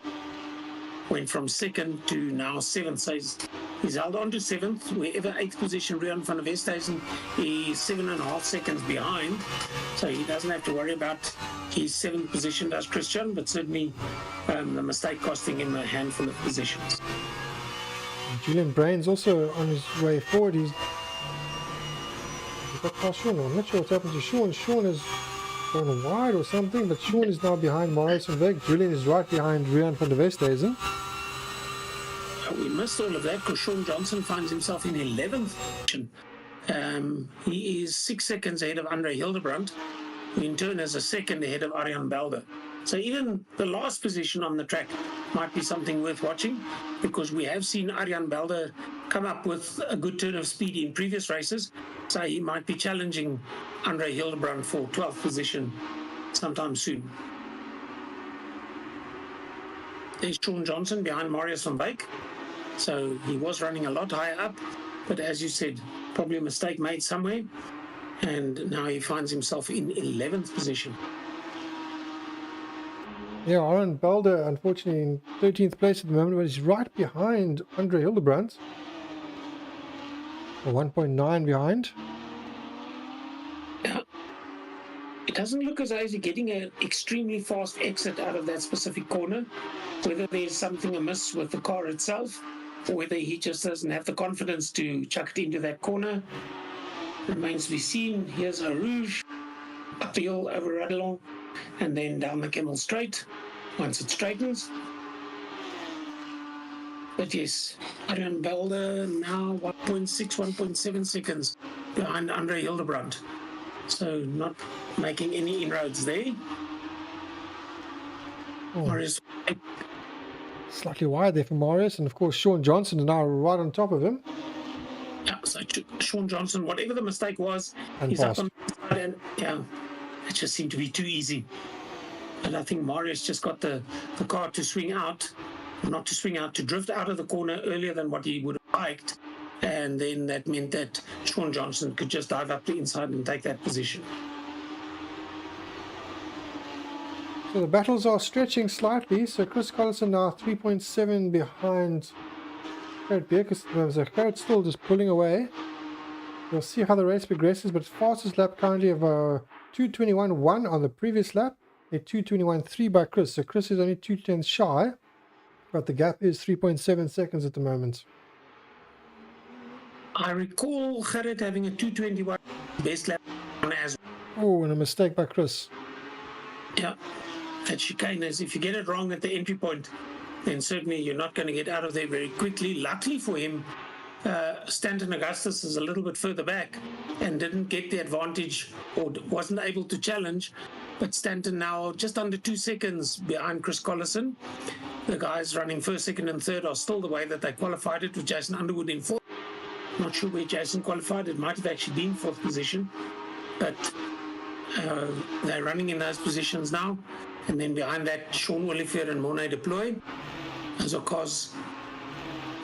Went from second to now seventh. So he's held on to seventh. Wherever eighth position, Rian van der Westhuizen is 7.5 seconds behind. So he doesn't have to worry about his seventh position, does Christian, but certainly the mistake costing him a handful of positions. Julian Brain's also on his way forward. He's got past Sean. I'm not sure what's happened to Sean. Sean has gone wide or something, but Sean is now behind Marius van Wyk. Julian is right behind Rian van der Westhuizen. We missed all of that because Sean Johnson finds himself in 11th position. He is 6 seconds ahead of Andre Hildebrandt, who in turn is a second ahead of Arjan Belder. So even the last position on the track might be something worth watching, because we have seen Arjan Belder come up with a good turn of speed in previous races. So he might be challenging Andre Hildebrandt for 12th position sometime soon. There's Sean Johnson behind Marius van Wyk. So he was running a lot higher up, but as you said, probably a mistake made somewhere. And now he finds himself in 11th position. Yeah, Arjan Belder, unfortunately, in 13th place at the moment, but he's right behind Andre Hildebrandt. 1.9 behind. Yeah. It doesn't look as though he's getting an extremely fast exit out of that specific corner. Whether there's something amiss with the car itself, or whether he just doesn't have the confidence to chuck it into that corner, remains to be seen. Here's a Rouge, up the hill over Radelon, and then down the Camel Straight once it straightens. But yes, Arjan Belder now 1.6, 1.7 seconds behind Andre Hildebrandt. So not making any inroads there. Marius, slightly wide there for Marius, and of course Sean Johnson is now right on top of him. Yeah, so Sean Johnson, whatever the mistake was, And he's passed. up on the side, and yeah, it just seemed to be too easy. And I think Marius just got the car to swing out, not to swing out, to drift out of the corner earlier than what he would have liked. And then that meant that Sean Johnson could just dive up the inside and take that position. So the battles are stretching slightly. So Chris Collison now 3.7 behind Gerrit Beekes. So Gerrit still just pulling away. We'll see how the race progresses, but fastest lap currently of 2:21.1 on the previous lap, a 2:21.3 by Chris. So Chris is only 2 tenths shy, but the gap is 3.7 seconds at the moment. I recall Gerrit having a 2:21 best lap as well. Oh, and a mistake by Chris. Yeah, that chicane is, if you get it wrong at the entry point, then certainly you're not going to get out of there very quickly. Luckily for him, Stanton Augustus is a little bit further back and didn't get the advantage, or wasn't able to challenge. But Stanton now just under 2 seconds behind Chris Collison. The guys running first, second, and third are still the way that they qualified it, with Jason Underwood in fourth. Not sure where Jason qualified. It might have actually been fourth position, but they're running in those positions now. And then behind that, Sean Olivier and Monet Deploy. Those are cars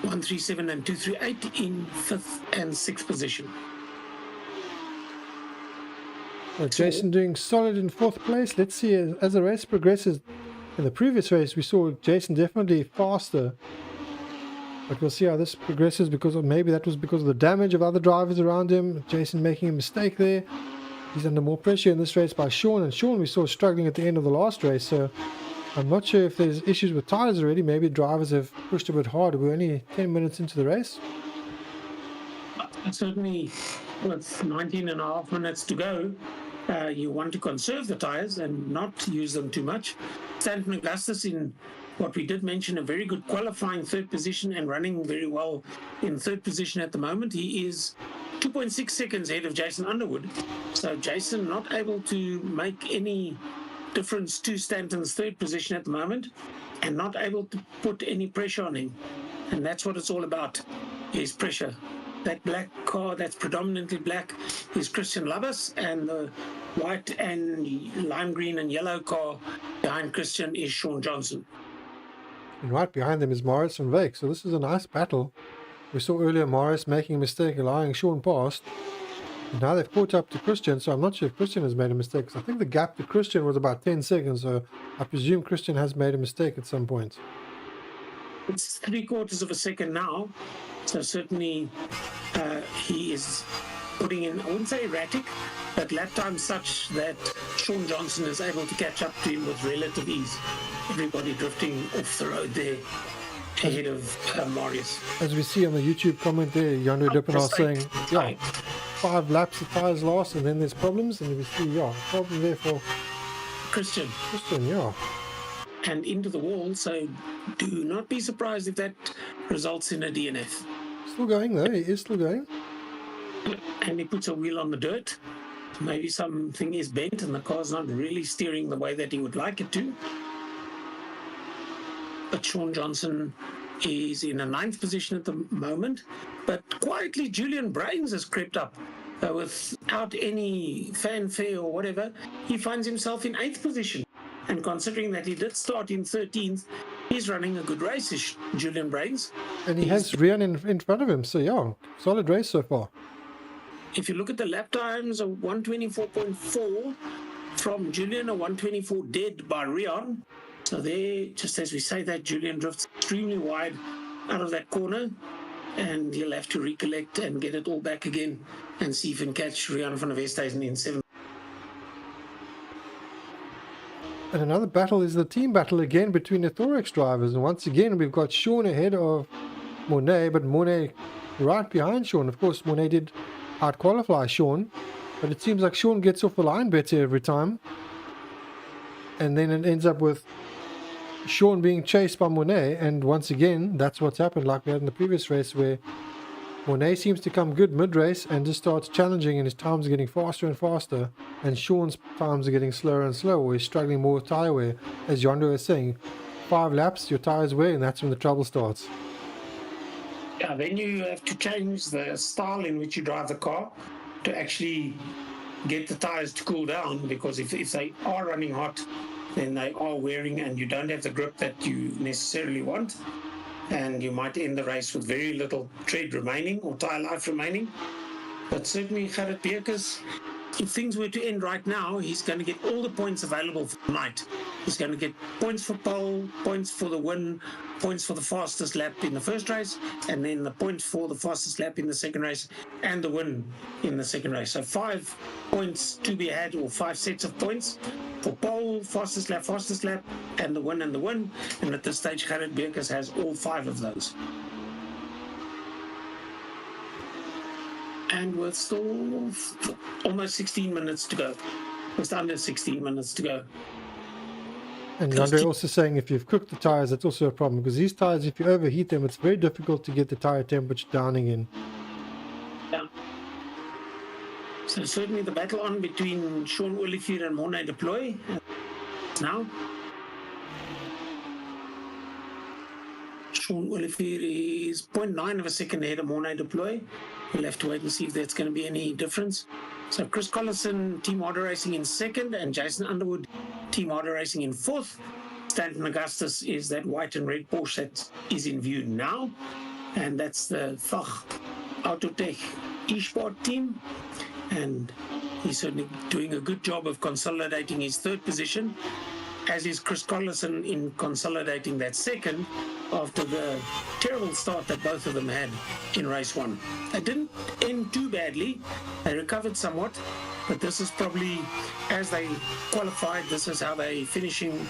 137 and 238 in fifth and sixth position. Well, Jason doing solid in fourth place. Let's see as the race progresses. In the previous race, we saw Jason definitely faster. But we'll see how this progresses, because maybe that was because of the damage of other drivers around him. Jason making a mistake there. He's under more pressure in this race by Sean, and Sean we saw struggling at the end of the last race. So I'm not sure if there's issues with tires already. Maybe drivers have pushed a bit hard. We're only 10 minutes into the race. Certainly, with 19 and a half minutes to go, you want to conserve the tires and not use them too much. Stanton Augustus, in what we did mention, a very good qualifying third position and running very well in third position at the moment. He is 2.6 seconds ahead of Jason Underwood. So Jason not able to make any difference to Stanton's third position at the moment, and not able to put any pressure on him. And that's what it's all about, is pressure. That black car that's predominantly black is Christian Labas, and the white and lime green and yellow car Behind Christian is Sean Johnson. And right behind them is Morris and Vake. So this is a nice battle. We saw earlier Morris making a mistake, allowing Sean past. And now they've caught up to Christian, so I'm not sure if Christian has made a mistake. I think the gap to Christian was about 10 seconds, so I presume Christian has made a mistake at some point. It's 3/4 of a second now, so certainly he is putting in, I wouldn't say erratic, but lap time such that Sean Johnson is able to catch up to him with relative ease. Everybody drifting off the road there ahead of Marius. As we see on the YouTube comment there, Yando Dippenaar saying, yeah, 5 laps the tires last and then there's problems, and we see, yeah, problem there for Christian, yeah. And into the wall, so do not be surprised if that results in a DNF. Still going though, he is still going. And he puts a wheel on the dirt. Maybe something is bent and the car's not really steering the way that he would like it to. But Sean Johnson is in a 9th position at the moment. But quietly, Julian Brains has crept up. Without any fanfare or whatever, he finds himself in 8th position. And considering that he did start in 13th, he's running a good race, Julian Brains. And he has Rian in front of him, so yeah, solid race so far. If you look at the lap times, a 124.4 from Julian, a 124 dead by Rian. So there, just as we say that, Julian drifts extremely wide out of that corner, and he'll have to recollect and get it all back again and see if he can catch Rian van der Westhuizen in 7th. And another battle is the team battle again between the Thorex drivers. And once again, we've got Sean ahead of Monet, but Monet right behind Sean. Of course, Monet did out-qualify Sean, but it seems like Sean gets off the line better every time. And then it ends up with Sean being chased by Monet. And once again, that's what's happened like we had in the previous race, where Monet seems to come good mid-race and just starts challenging, and his times are getting faster and faster, and Sean's times are getting slower and slower. He's struggling more with tyre wear. As Yondo is saying, 5 laps, your tyres wear, and that's when the trouble starts. Yeah, then you have to change the style in which you drive the car to actually get the tyres to cool down, because if they are running hot, then they are wearing and you don't have the grip that you necessarily want. And you might end the race with very little tread remaining or tyre life remaining. But certainly Gerrit Beekers, if things were to end right now, he's going to get all the points available for the night. He's going to get points for pole, points for the win, points for the fastest lap in the first race, and then the point for the fastest lap in the second race, and the win in the second race. So 5 points to be had, or 5 sets of points for pole, fastest lap, and the win and the win. And at this stage, Gerrit Beekers has all 5 of those. And with still almost 16 minutes to go. Just under 16 minutes to go. And Andre also saying if you've cooked the tyres, that's also a problem, because these tyres, if you overheat them, it's very difficult to get the tyre temperature down again. Yeah. So certainly the battle on between Sean Olivier and Monet Deploy now. Sean Olivier is 0.9 of a second ahead of Monet Deploy. We'll have to wait and see if that's going to be any difference. So Chris Collison, Team Harder Racing in 2nd, and Jason Underwood, Team Harder Racing in 4th. Stanton Augustus is that white and red Porsche that is in view now, and that's the Fach Autotech eSport team, and he's certainly doing a good job of consolidating his 3rd position, as is Chris Collison in consolidating that 2nd after the terrible start that both of them had in race 1. They didn't end too badly. They recovered somewhat, but this is probably, as they qualified, this is how they're finishing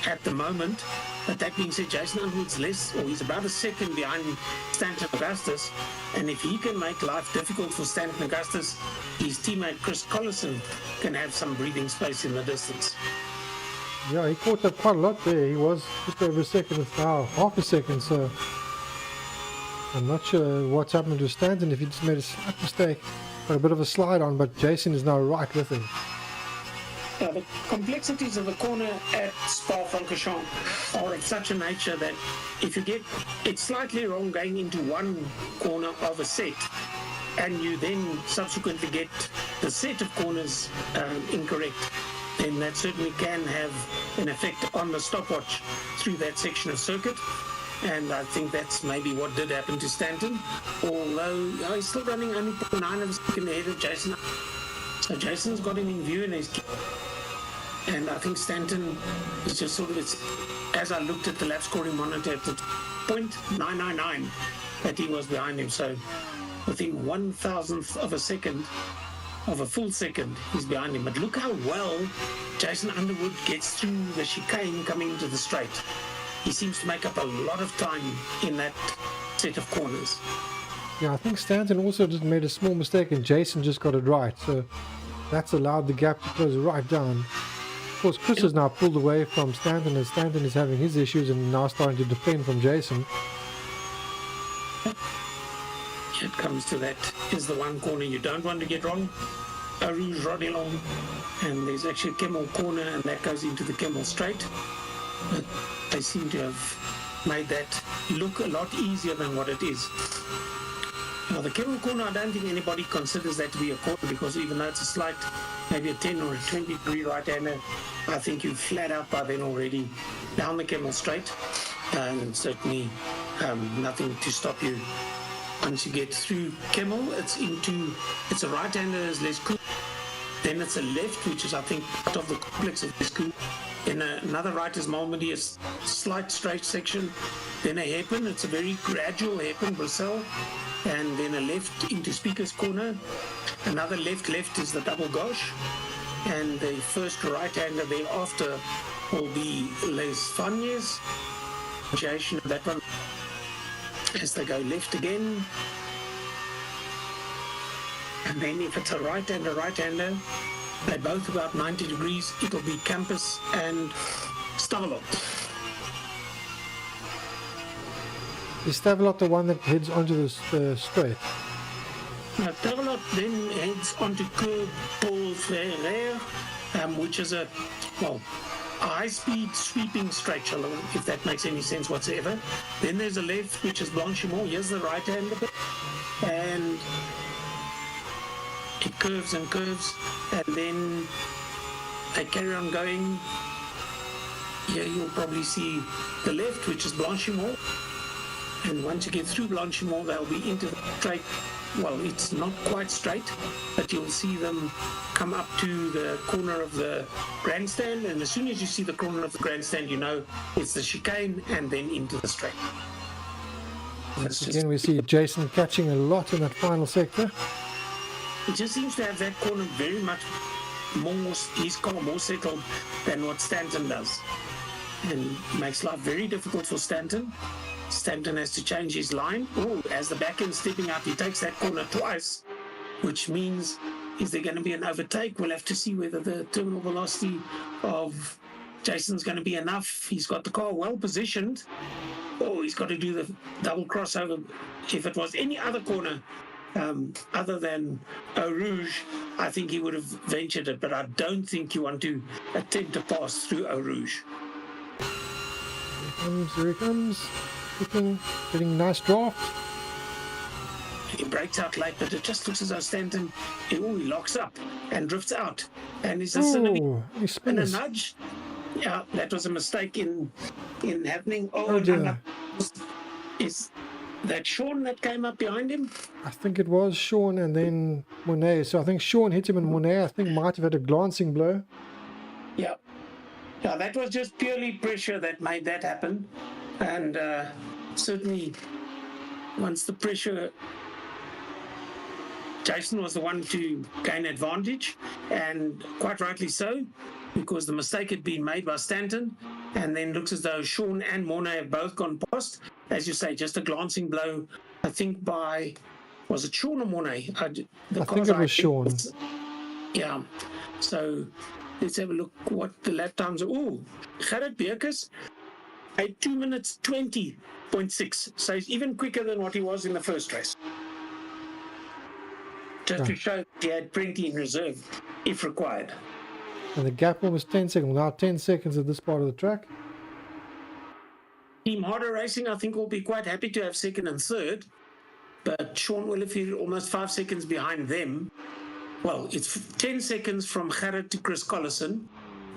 at the moment. But that being said, Jason Underwood's he's about a second behind Stanton Augustus, and if he can make life difficult for Stanton Augustus, his teammate Chris Collison can have some breathing space in the distance. Yeah, he caught up quite a lot there. He was just over a second, it's now half a second, so I'm not sure what's happened to Stanton, if he just made a slight mistake, got a bit of a slide on, but Jason is now right with him. Yeah, the complexities of the corner at Spa-Francorchamps are of such a nature that if you get it slightly wrong going into one corner of a set, and you then subsequently get the set of corners incorrect, then that certainly can have an effect on the stopwatch through that section of circuit. And I think that's maybe what did happen to Stanton, although he's still running only 0.9 of a second ahead of Jason. So Jason's got him in view, and I think Stanton is just sort of, as I looked at the lap scoring monitor, at the 0.999 that he was behind him. So within 1,000th of a second, of a full second, he's behind him. But look how well Jason Underwood gets through the chicane coming into the straight. He seems to make up a lot of time in that set of corners. Yeah, I think Stanton also just made a small mistake and Jason just got it right. So that's allowed the gap to close right down. Of course, Chris has now pulled away from Stanton, and Stanton is having his issues and now starting to defend from Jason. It comes to that is the one corner you don't want to get wrong. A Rouge Rodilon, and there's actually a Camel corner, and that goes into the Camel straight. But they seem to have made that look a lot easier than what it is. Now the Camel corner, I don't think anybody considers that to be a corner, because even though it's a slight, maybe a 10 or a 20 degree right-hander, I think you're flat out by then already down the Camel straight, and certainly nothing to stop you. Once you get through Camel, it's a right-hander, is less cool. Then it's a left, which is, I think, part of the complex of less cool. Then another right is Malmedy, a slight straight section. Then a hairpin, it's a very gradual hairpin, Brussels. And then a left into Speaker's Corner. Another left is the double gauche. And the first right-hander thereafter will be Les Fagnes. Pronunciation of that one. As they go left again. And then if it's a right-hander, they're both about 90 degrees, it'll be Campus and Stavelot. Is Stavelot the one that heads onto the straight? Now, Stavelot then heads onto Coeur Paul Frère, which is a high-speed sweeping straight, if that makes any sense whatsoever. Then there's a left, which is Blanchimont. Here's the right-hander bit. And it curves and curves, and then they carry on going. Here you'll probably see the left, which is Blanchimont. And once you get through Blanchimont, they'll be into the straight. Well, it's not quite straight, but you'll see them come up to the corner of the grandstand, and as soon as you see the corner of the grandstand, you know it's the chicane, and then into the straight. Again, we see Jason catching a lot in that final sector. He just seems to have that corner very much more, his car more settled than what Stanton does, and makes life very difficult for Stanton. Stanton has to change his line. As the back end stepping up, he takes that corner twice, which means, is there going to be an overtake? We'll have to see whether the terminal velocity of Jason's going to be enough. He's got the car well positioned. He's got to do the double crossover. If it was any other corner other than Eau Rouge, I think he would have ventured it, but I don't think you want to attempt to pass through Eau Rouge. There he comes. Getting a nice draft. He breaks out late, but it just looks as though Stanton, he locks up and drifts out. And he's just in a nudge. Yeah, that was a mistake in happening. Dear. Is that Sean that came up behind him? I think it was Sean and then Monet. So I think Sean hit him, and Monet, I think, might have had a glancing blow. Yeah. Yeah, that was just purely pressure that made that happen. And certainly, once the pressure, Jason was the one to gain advantage, and quite rightly so, because the mistake had been made by Stanton, and then looks as though Sean and Mornay have both gone past. As you say, just a glancing blow, I think by, was it Sean or Mornay? I think it was Sean. Yeah, so let's have a look what the lap times are. Gerrit Beekers, a 2 minutes 20.6, so he's even quicker than what he was in the first race. Just to show that he had plenty in reserve, if required. And the gap almost 10 seconds, now 10 seconds at this part of the track. Team Harder Racing, I think, will be quite happy to have second and third, but Sean Williford almost 5 seconds behind them. Well, it's 10 seconds from Gerrit to Chris Collison,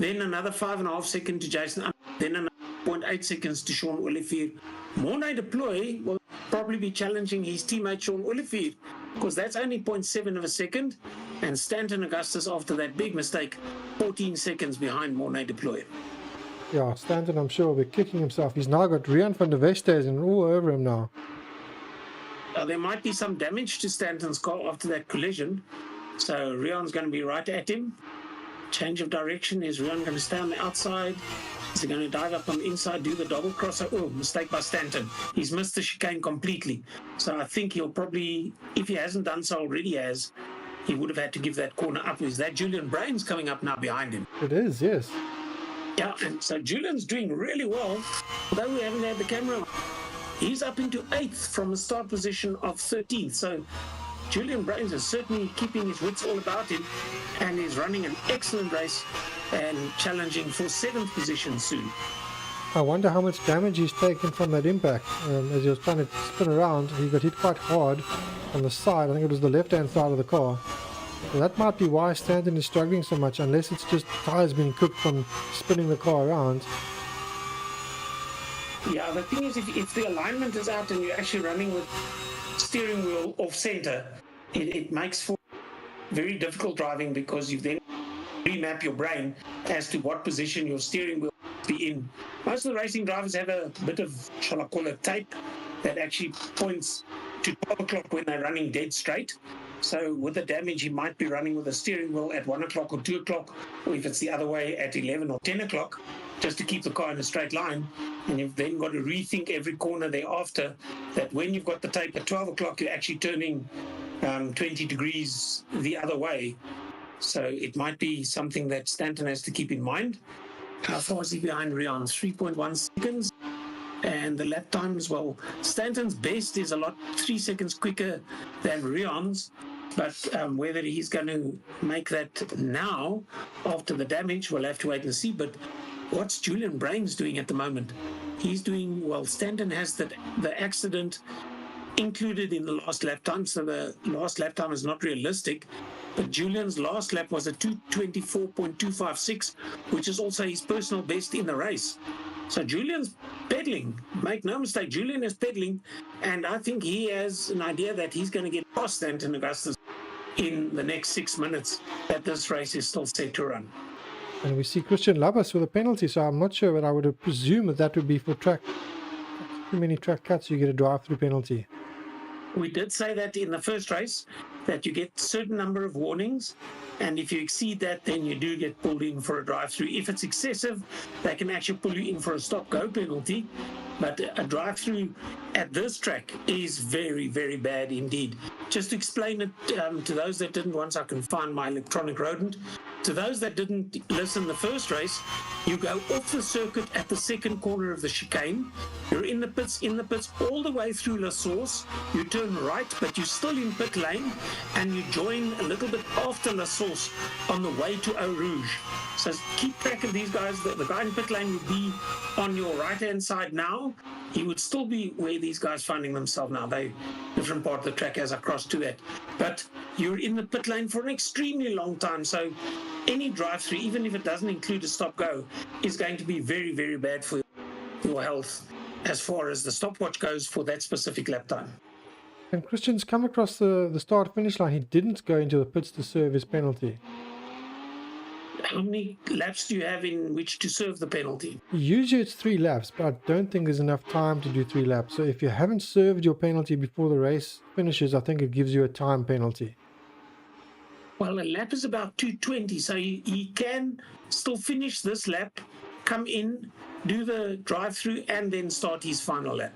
then another 5.5 seconds to Jason, then another 0.8 seconds to Sean Olivier. Mornay Deploy will probably be challenging his teammate Sean Olivier, because that's only 0.7 of a second, and Stanton Augustus, after that big mistake, 14 seconds behind Mornay Deploy. Yeah, Stanton, I'm sure, will be kicking himself. He's now got Rian van der Westhuizen and all over him now. There might be some damage to Stanton's car after that collision, so Rian's going to be right at him. Change of direction. Is Rian going to stay on the outside? Is he going to dive up on the inside, do the double crosser? Oh, mistake by Stanton. He's missed the chicane completely. So I think he'll probably, if he hasn't done so already, he would have had to give that corner up. Is that Julian Brains coming up now behind him? It is, yes. Yeah, and so Julian's doing really well, although we haven't had the camera. He's up into 8th from a start position of 13th. So Julian Brains is certainly keeping his wits all about him, and is running an excellent race and challenging for 7th position soon. I wonder how much damage he's taken from that impact. As he was trying to spin around, he got hit quite hard on the side. I think it was the left-hand side of the car. So that might be why Stanton is struggling so much, unless it's just tires being cooked from spinning the car around. Yeah, the thing is, if the alignment is out and you're actually running with steering wheel off center, it makes for very difficult driving, because you then remap your brain as to what position your steering wheel will be in. Most of the racing drivers have a bit of, shall I call it, tape that actually points to 12 o'clock when they're running dead straight. So with the damage, you might be running with a steering wheel at 1 o'clock or 2 o'clock, or if it's the other way, at 11 or 10 o'clock, just to keep the car in a straight line. And you've then got to rethink every corner thereafter, that when you've got the tape at 12 o'clock, you're actually turning 20 degrees the other way. So it might be something that Stanton has to keep in mind. How far is he behind Rian? 3.1 seconds. And the lap time as well. Stanton's best is 3 seconds quicker than Rian's. But whether he's going to make that now, after the damage, we'll have to wait and see. But what's Julian Brains doing at the moment? He's doing well. Stanton has the accident included in the last lap time, so the last lap time is not realistic. But Julian's last lap was a 2:24.256, which is also his personal best in the race. So Julian's pedaling. Make no mistake, Julian is pedaling, and I think he has an idea that he's going to get past Stanton Augustus in the next 6 minutes, that this race is still set to run. And we see Christian Labas with a penalty, so I'm not sure, but I would have presumed that would be for too many track cuts, you get a drive-through penalty. We did say that in the first race, that you get a certain number of warnings, and if you exceed that, then you do get pulled in for a drive-through. If it's excessive, they can actually pull you in for a stop-go penalty. But a drive-through at this track is very, very bad indeed. Just to explain it to those that didn't, once I can find my electronic rodent, to those that didn't listen the first race, you go off the circuit at the second corner of the chicane. You're in the pits all the way through La Source. You turn right, but you're still in pit lane, and you join a little bit after La Source on the way to Eau Rouge. So keep track of these guys. The guy in pit lane would be on your right-hand side now. He would still be where these guys finding themselves now. They different part of the track as I cross to that. But you're in the pit lane for an extremely long time. So any drive-through, even if it doesn't include a stop-go, is going to be very, very bad for your health as far as the stopwatch goes for that specific lap time. And Christian's come across the start-finish line. He didn't go into the pits to serve his penalty. How many laps do you have in which to serve the penalty? Usually it's 3 laps, but I don't think there's enough time to do 3 laps. So if you haven't served your penalty before the race finishes, I think it gives you a time penalty. Well, a lap is about 2:20, so he can still finish this lap, come in, do the drive-through, and then start his final lap.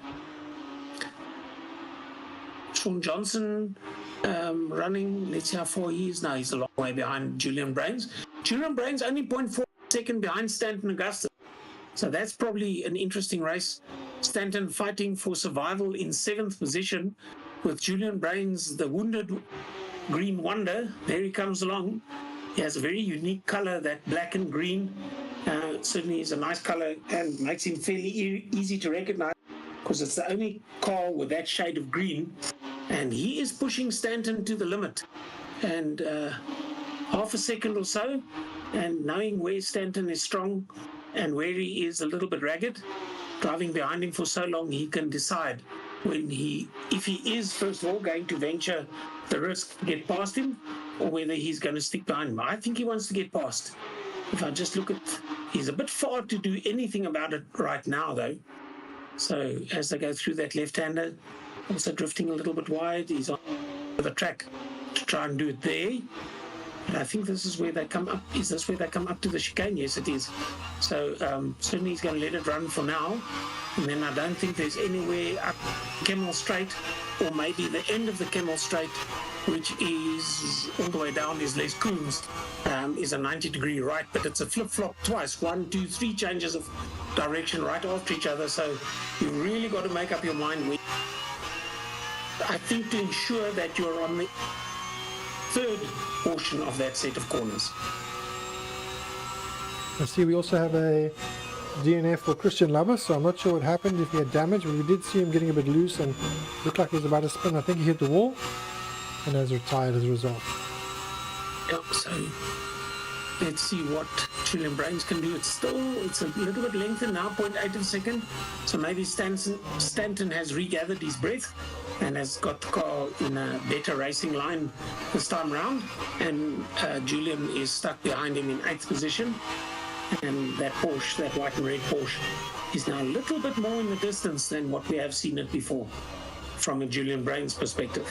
Sean Johnson running, let's see how far he is now. He's a long way behind Julian Brains. Julian Brains only 0.4 second behind Stanton Augustus. So that's probably an interesting race. Stanton fighting for survival in 7th position, with Julian Brains, the wounded green wonder. There he comes along. He has a very unique color, that black and green. Certainly is a nice color and makes him fairly easy to recognize, because it's the only car with that shade of green. And he is pushing Stanton to the limit. And half a second or so, and knowing where Stanton is strong and where he is a little bit ragged, driving behind him for so long, he can decide if he is first of all going to venture the risk to get past him, or whether he's going to stick behind him. I think he wants to get past. If I just look at, he's a bit far to do anything about it right now, though. So as they go through that left-hander, also drifting a little bit wide, he's on the track to try and do it there. And I think this is where they come up. Is this where they come up to the chicane? Yes, it is. So certainly he's going to let it run for now. And then I don't think there's anywhere up Camel Straight, or maybe the end of the Camel Straight, which is all the way down, is Les Coombs, is a 90-degree right, but it's a flip-flop twice. 1, 2, 3 changes of direction right after each other. So you really got to make up your mind. I think to ensure that you're on the third portion of that set of corners. I see we also have a DNF for Christian Lover, so I'm not sure what happened, if he had damage, but we did see him getting a bit loose and looked like he was about to spin. I think he hit the wall and has retired as a result. Yeah, so let's see what Julian Brains can do. It's a little bit lengthened now, 0.8 of a second. So maybe Stanton has regathered his breath and has got the car in a better racing line this time round. And Julian is stuck behind him in 8th position. And that Porsche, that white and red Porsche, is now a little bit more in the distance than what we have seen it before from a Julian Brains perspective.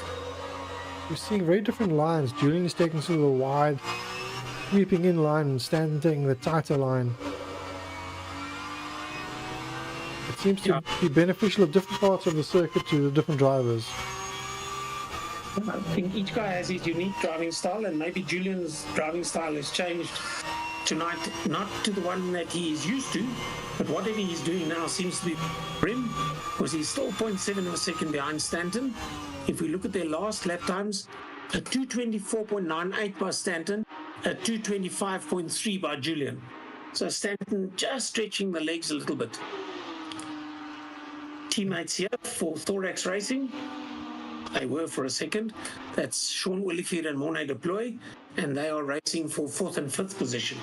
We're seeing very different lines. Julian is taking sort of a wide, creeping in line, and Stanton taking the tighter line. It seems to be beneficial at different parts of the circuit to the different drivers. I think each guy has his unique driving style, and maybe Julian's driving style has changed tonight, not to the one that he is used to, but whatever he's doing now seems to be him, because he's still 0.7 of a second behind Stanton. If we look at their last lap times, a 2:24.98 by Stanton, a 2:25.3 by Julian. So Stanton just stretching the legs a little bit. Teammates here for Thorax Racing, they were for a second. That's Sean Williford and Mornay Deploy, and they are racing for 4th and 5th position.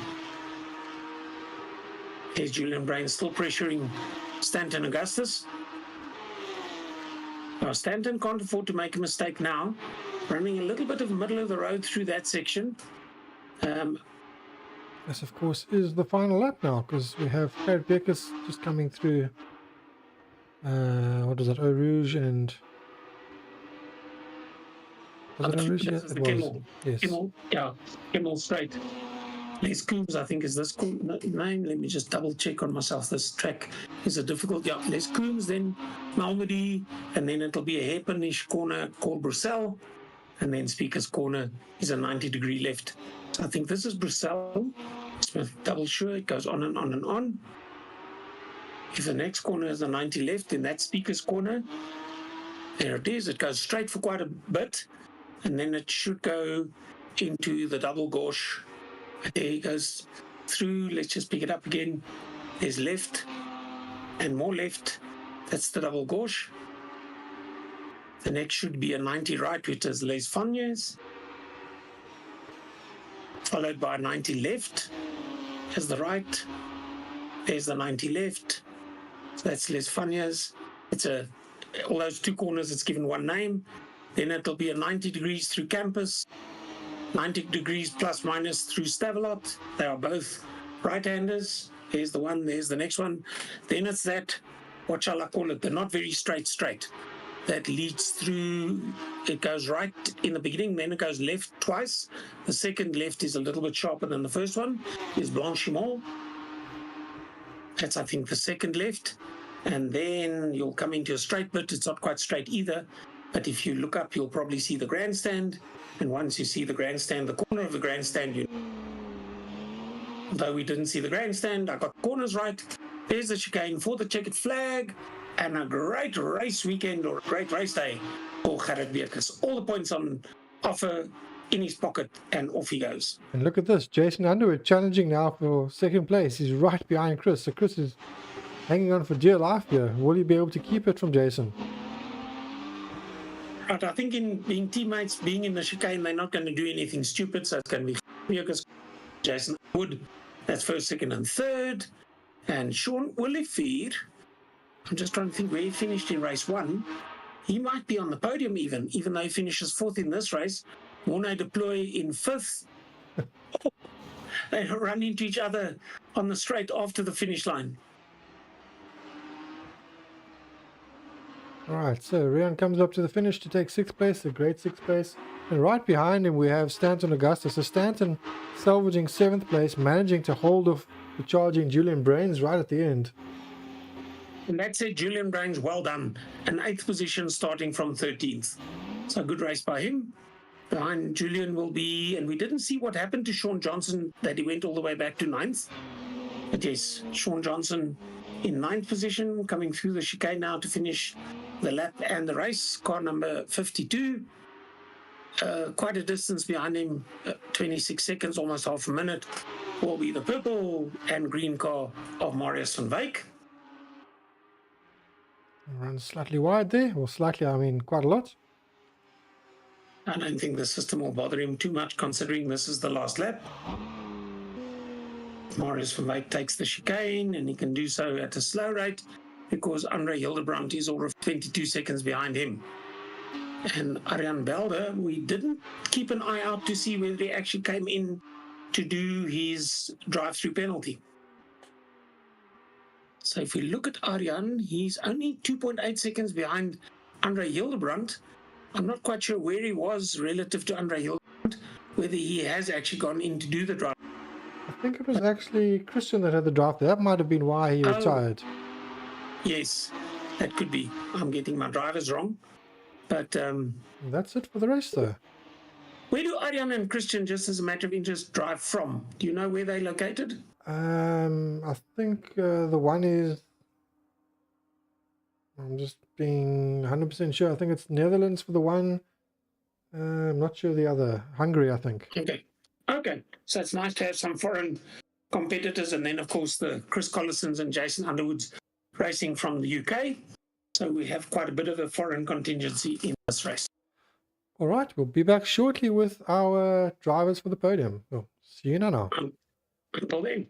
There's Julian Brains still pressuring Stanton Augustus. Now Stanton can't afford to make a mistake now, running a little bit of middle of the road through that section. This, of course, is the final lap now, because we have Fred Beckers just coming through. What is that? Eau Rouge and... Was it Eau Rouge? This is the Camel. Yes. Camel Straight. Les Coombs, I think, is this name. Let me just double check on myself. This track is a difficult. Yeah, Les Coombs, then Malmedy, and then it'll be a hairpinish corner called Bruxelles, and then Speaker's Corner is a 90-degree left. So I think this is Bruxelles. Smith double sure it goes on and on and on. If the next corner is a 90 left, then that's Speaker's Corner. There it is. It goes straight for quite a bit, and then it should go into the double gauche. There he goes through. Let's just pick it up again. There's left and more left. That's the double gauche. The next should be a 90 right, which is Les Fonniers, followed by a 90 left as the right. There's the 90 left. So that's Les Fonniers. It's all those two corners, it's given one name. Then it'll be a 90 degrees through Campus, 90 degrees plus minus through Stavelot. They are both right-handers. Here's the one, there's the next one. Then it's that, what shall I call it, the not very straight, that leads through, it goes right in the beginning, then it goes left twice. The second left is a little bit sharper than the first one, is Blanchimont. That's, I think, the second left. And then you'll come into a straight bit. It's not quite straight either, but if you look up, you'll probably see the grandstand. And once you see the grandstand, the corner of the grandstand, although we didn't see the grandstand, I got corners right. There's the chicane for the checkered flag, and a great race weekend, or a great race day for Gerrit Beekers. All the points on offer in his pocket, and off he goes. And look at this, Jason Underwood challenging now for second place. He's right behind Chris, so Chris is hanging on for dear life here. Will he be able to keep it from Jason? Right, I think in being teammates, being in the chicane, they're not going to do anything stupid, so it's going to be Beekers Jason Wood, that's first, second, and third. And Sean Olivier, I'm just trying to think where he finished in race 1. He might be on the podium even though he finishes 4th in this race. Morne Deploy in 5th. They run into each other on the straight after the finish line. Alright, so Rian comes up to the finish to take 6th place, a great 6th place. And right behind him we have Stanton Augustus. So Stanton salvaging 7th place, managing to hold off the charging Julian Brains right at the end. And that's it, Julian Brains, well done. An 8th position starting from 13th. So good race by him. Behind Julian will be, and we didn't see what happened to Sean Johnson, that he went all the way back to 9th. But yes, Sean Johnson in 9th position, coming through the chicane now to finish the lap and the race. Car number 52. Quite a distance behind him, 26 seconds, almost half a minute, will be the purple and green car of Marius van Wyk. Runs slightly wide there, or slightly, I mean quite a lot. I don't think the system will bother him too much, considering this is the last lap. Marius van Wyk takes the chicane, and he can do so at a slow rate because Andre Hildebrandt is already 22 seconds behind him. And Arjan Belder, we didn't keep an eye out to see whether he actually came in to do his drive-through penalty. So if we look at Arjan, he's only 2.8 seconds behind Andre Hildebrandt. I'm not quite sure where he was relative to Andre Hildebrandt, whether he has actually gone in to do the drive. I think it was actually Christian that had the draft. That might have been why he retired. Yes, that could be. I'm getting my drivers wrong. But that's it for the race, though. Where do Arjan and Christian, just as a matter of interest, drive from? Do you know where they're located? I think the one is... I'm just being 100% sure. I think it's Netherlands for the one. I'm not sure the other. Hungary, I think. Okay. So it's nice to have some foreign competitors. And then, of course, the Chris Collisons and Jason Underwoods racing from the UK. So we have quite a bit of a foreign contingency in this race. All right. We'll be back shortly with our drivers for the podium. Well, see you now. Until then.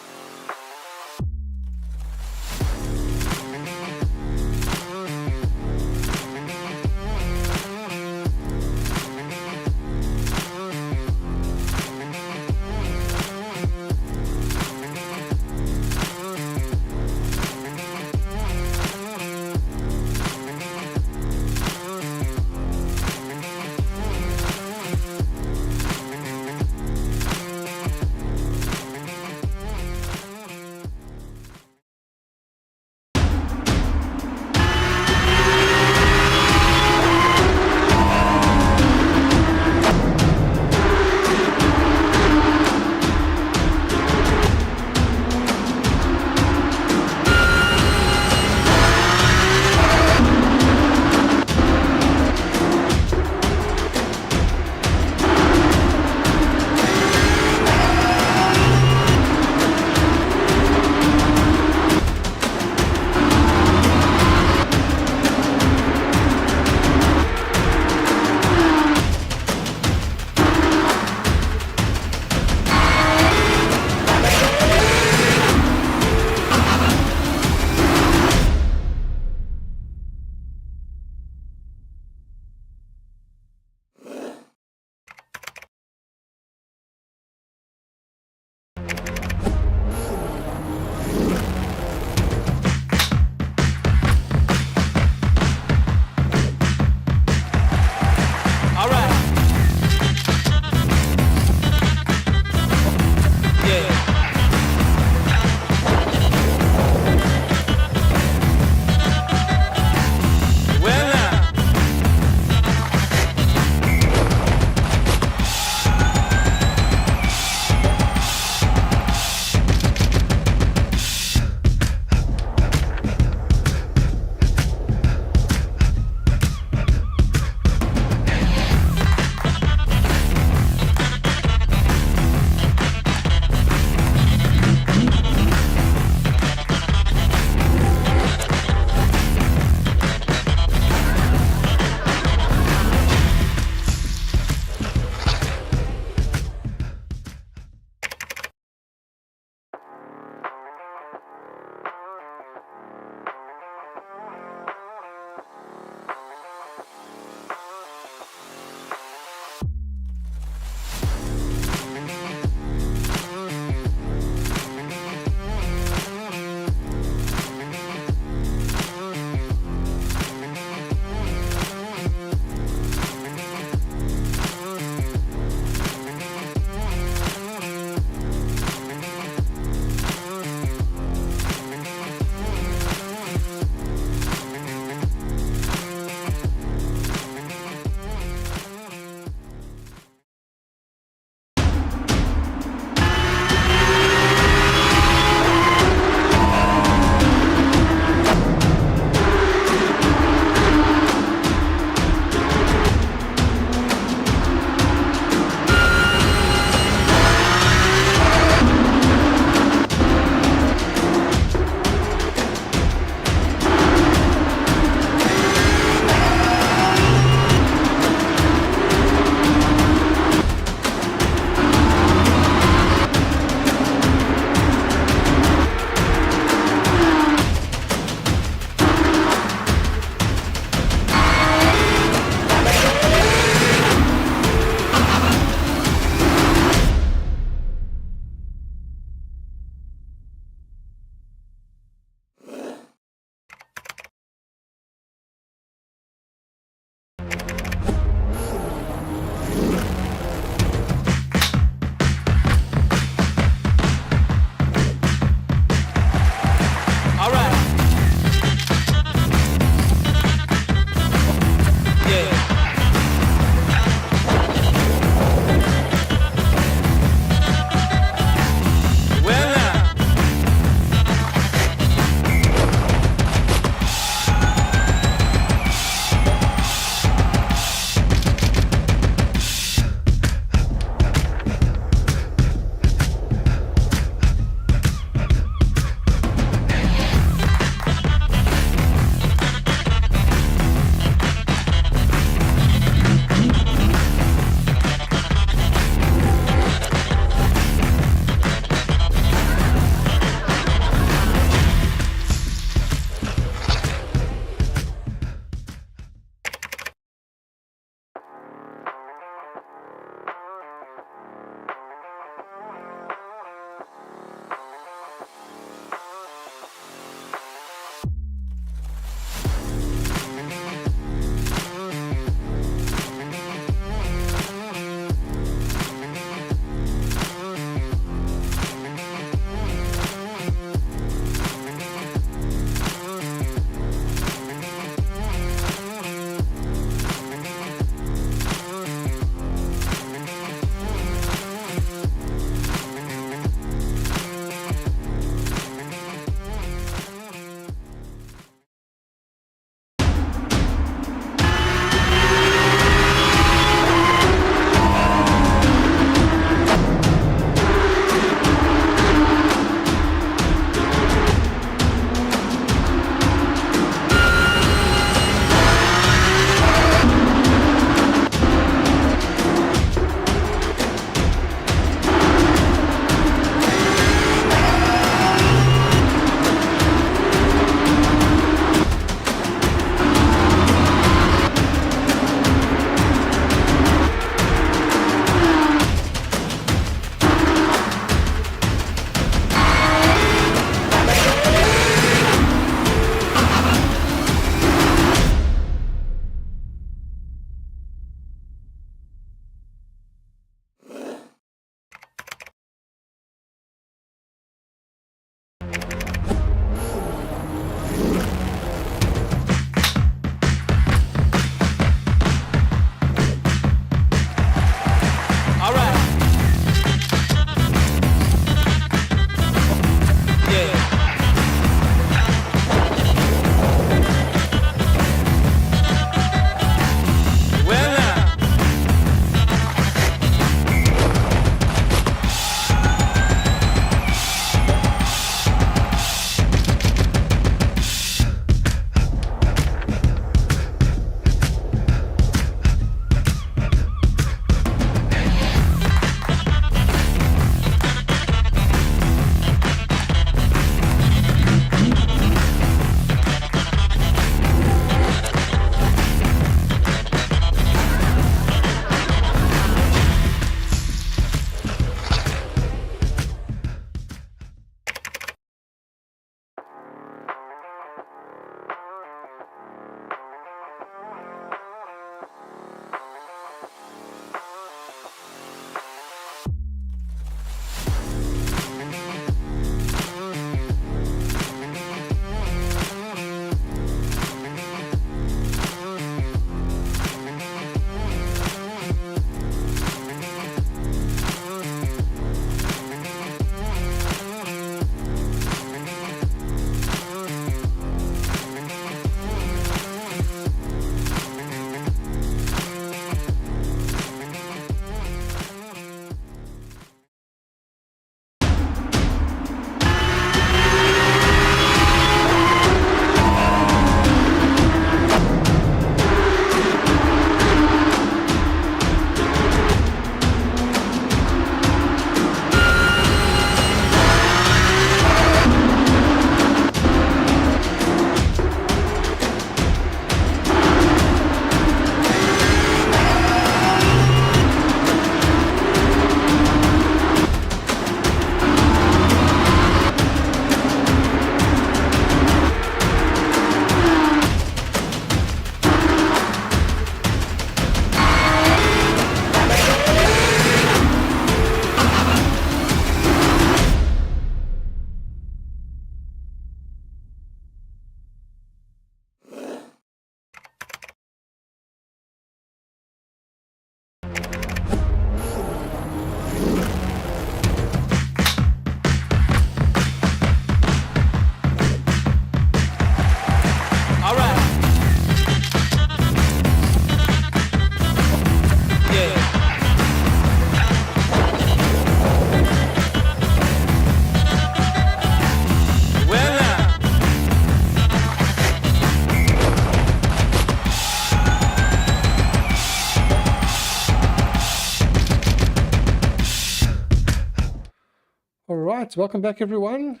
right, welcome back everyone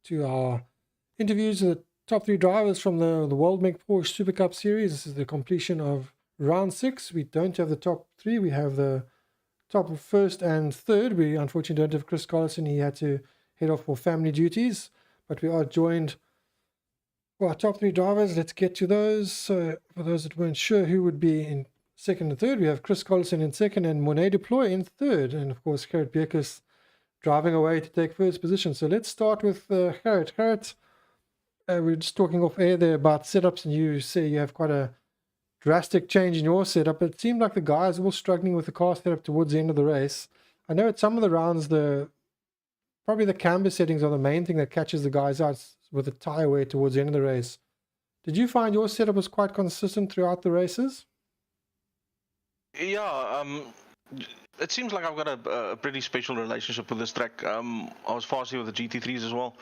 to our interviews of the top 3 drivers from the Weldmech Porsche Supercup series. This is the completion of round 6. We don't have the top 3, we have the top first and third. We unfortunately don't have Chris Collison, he had to head off for family duties, but we are joined for our top 3 drivers. Let's get to those. So for those that weren't sure who would be in second and third, we have Chris Collison in second and Monet Deploy in third, and of course Gerrit Beekes driving away to take first position. So let's start with Gerrit. Gerrit, we're just talking off air there about setups, and you say you have quite a drastic change in your setup. It seemed like the guys were struggling with the car setup towards the end of the race. I know at some of the rounds, probably the camber settings are the main thing that catches the guys out with the tire wear towards the end of the race. Did you find your setup was quite consistent throughout the races? Yeah, it seems like I've got a pretty special relationship with this track. I was fast with the GT3s as well.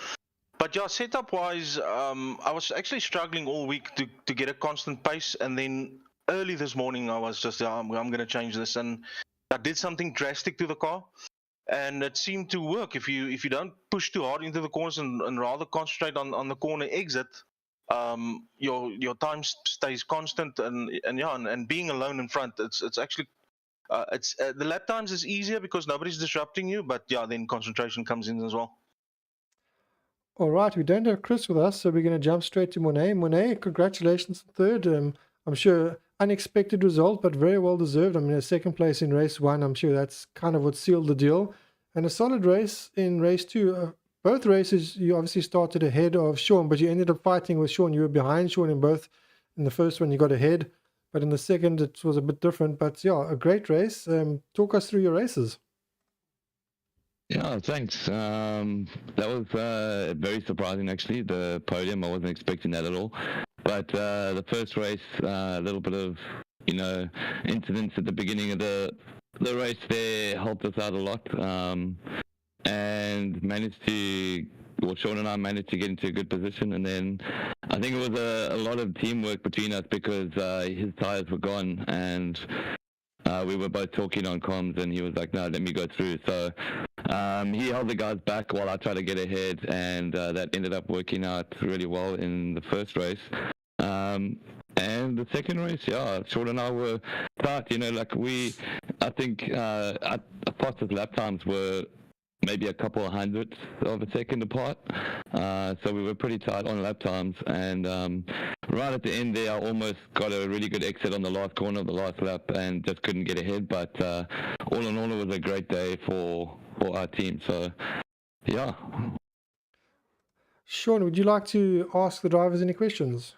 But yeah, setup-wise, I was actually struggling all week to get a constant pace. And then early this morning, I was just, I'm going to change this. And I did something drastic to the car. And it seemed to work. If you don't push too hard into the corners and rather concentrate on the corner exit, your time stays constant. And being alone in front, it's actually... the lap times is easier because nobody's disrupting you, but yeah, then concentration comes in as well. All right, we don't have Chris with us, so we're going to jump straight to Monet. Monet, congratulations on third. I'm sure unexpected result, but very well deserved. I mean, a second place in race 1, I'm sure that's kind of what sealed the deal. And a solid race in race 2. Both races, you obviously started ahead of Sean, but you ended up fighting with Sean. You were behind Sean in both. In the first one, you got ahead. But in the second, it was a bit different. But yeah, a great race. Talk us through your races. Yeah, thanks. That was very surprising, actually, the podium. I wasn't expecting that at all. But the first race, a little bit of, incidents at the beginning of the race there helped us out a lot. And Sean and I managed to get into a good position, and then I think it was a lot of teamwork between us because his tires were gone, and we were both talking on comms, and he was like, no, let me go through. So he held the guys back while I tried to get ahead, and that ended up working out really well in the first race. And the second race, yeah, Sean and I were tight, I think our fastest lap times were maybe a couple of hundredths of a second apart. So we were pretty tight on lap times. And right at the end there, I almost got a really good exit on the last corner of the last lap and just couldn't get ahead. But all in all, it was a great day for our team. So, yeah. Sean, would you like to ask the drivers any questions?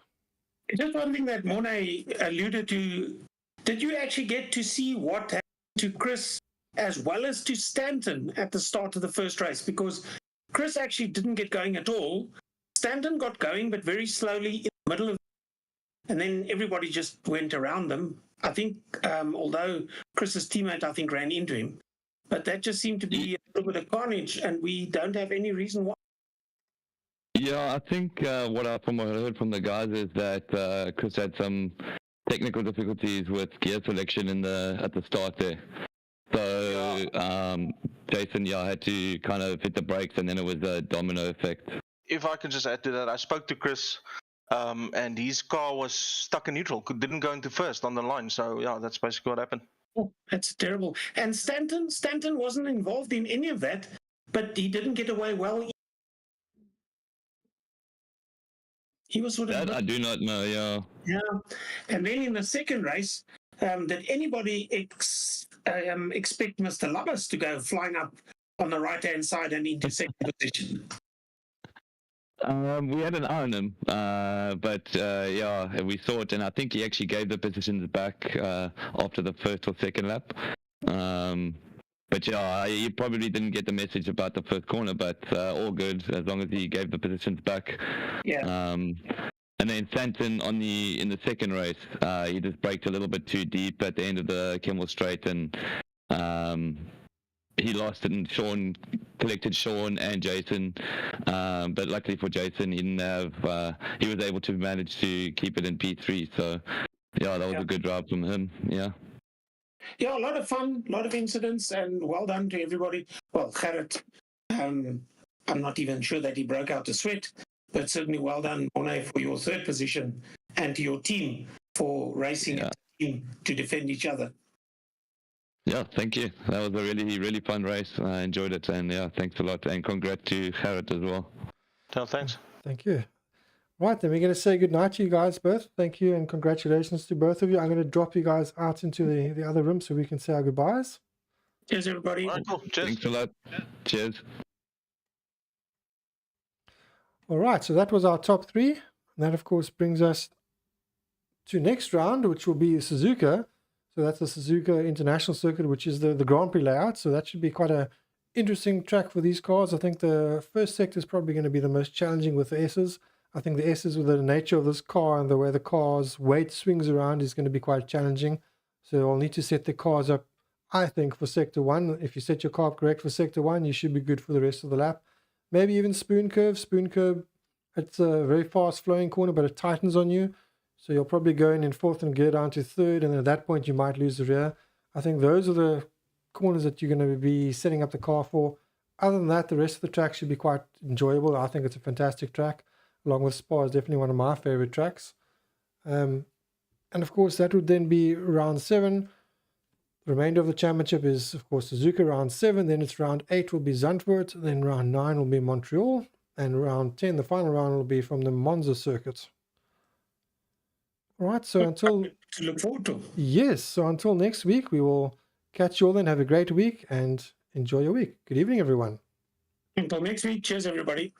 Just one thing that Monet alluded to. Did you actually get to see what happened to Chris as well as to Stanton at the start of the first race? Because Chris actually didn't get going at all. Stanton got going, but very slowly in the middle of, and then everybody just went around them. I think, although Chris's teammate, I think, ran into him, but that just seemed to be a little bit of carnage, and we don't have any reason why. Yeah, I think from what I heard from the guys is that Chris had some technical difficulties with gear selection at the start there. So Jason, had to kind of hit the brakes, and then it was a domino effect. If I can just add to that, I spoke to Chris, and his car was stuck in neutral, didn't go into first on the line. So yeah, that's basically what happened. Oh, that's terrible. And Stanton wasn't involved in any of that, but he didn't get away well. He was sort of... That I do not know, yeah. Yeah. And then in the second race, did anybody expect Mr. Lubbers to go flying up on the right-hand side and into second position? We had an eye on him, but we saw it, and I think he actually gave the positions back after the first or second lap. But yeah, he probably didn't get the message about the first corner, but all good as long as he gave the positions back. Yeah. And then Stanton in the second race, he just braked a little bit too deep at the end of the Kemmel Straight, and he lost it, and Sean collected Sean and Jason. But luckily for Jason, he didn't have. He was able to manage to keep it in P3. So yeah, that was a good drive from him. Yeah. Yeah, a lot of fun, a lot of incidents, and well done to everybody. Well, Gerrit, I'm not even sure that he broke out a sweat, but certainly well done, Morne, for your third position, and to your team for racing as a team to defend each other. Yeah, thank you. That was a really, really fun race. I enjoyed it, and yeah, thanks a lot, and congrats to Garrett as well. No, thanks. Thank you. Right, then we're going to say goodnight to you guys both. Thank you and congratulations to both of you. I'm going to drop you guys out into the other room so we can say our goodbyes. Cheers, everybody. All right, cool. Cheers. Thanks a lot. Cheers. All right, so that was our top three. And that, of course, brings us to next round, which will be Suzuka. So that's the Suzuka International Circuit, which is the Grand Prix layout. So that should be quite a interesting track for these cars. I think the first sector is probably going to be the most challenging with the S's. I think the S's, with the nature of this car and the way the car's weight swings around, is going to be quite challenging. So I'll need to set the cars up, I think, for Sector 1. If you set your car up correct for Sector 1, you should be good for the rest of the lap. Maybe even Spoon Curve. Spoon Curve, it's a very fast flowing corner, but it tightens on you. So you'll probably go in fourth and gear down to third, and at that point you might lose the rear. I think those are the corners that you're going to be setting up the car for. Other than that, the rest of the track should be quite enjoyable. I think it's a fantastic track. Along with Spa is definitely one of my favorite tracks. And of course, that would then be round 7. The remainder of the championship is, of course, Suzuka round 7. Then it's round 8 will be Zandvoort. Then round 9 will be Montreal. And round 10, the final round, will be from the Monza circuit. All right, so until... To look forward to. Yes, so until next week, we will catch you all then. Have a great week and enjoy your week. Good evening, everyone. Until next week, cheers, everybody.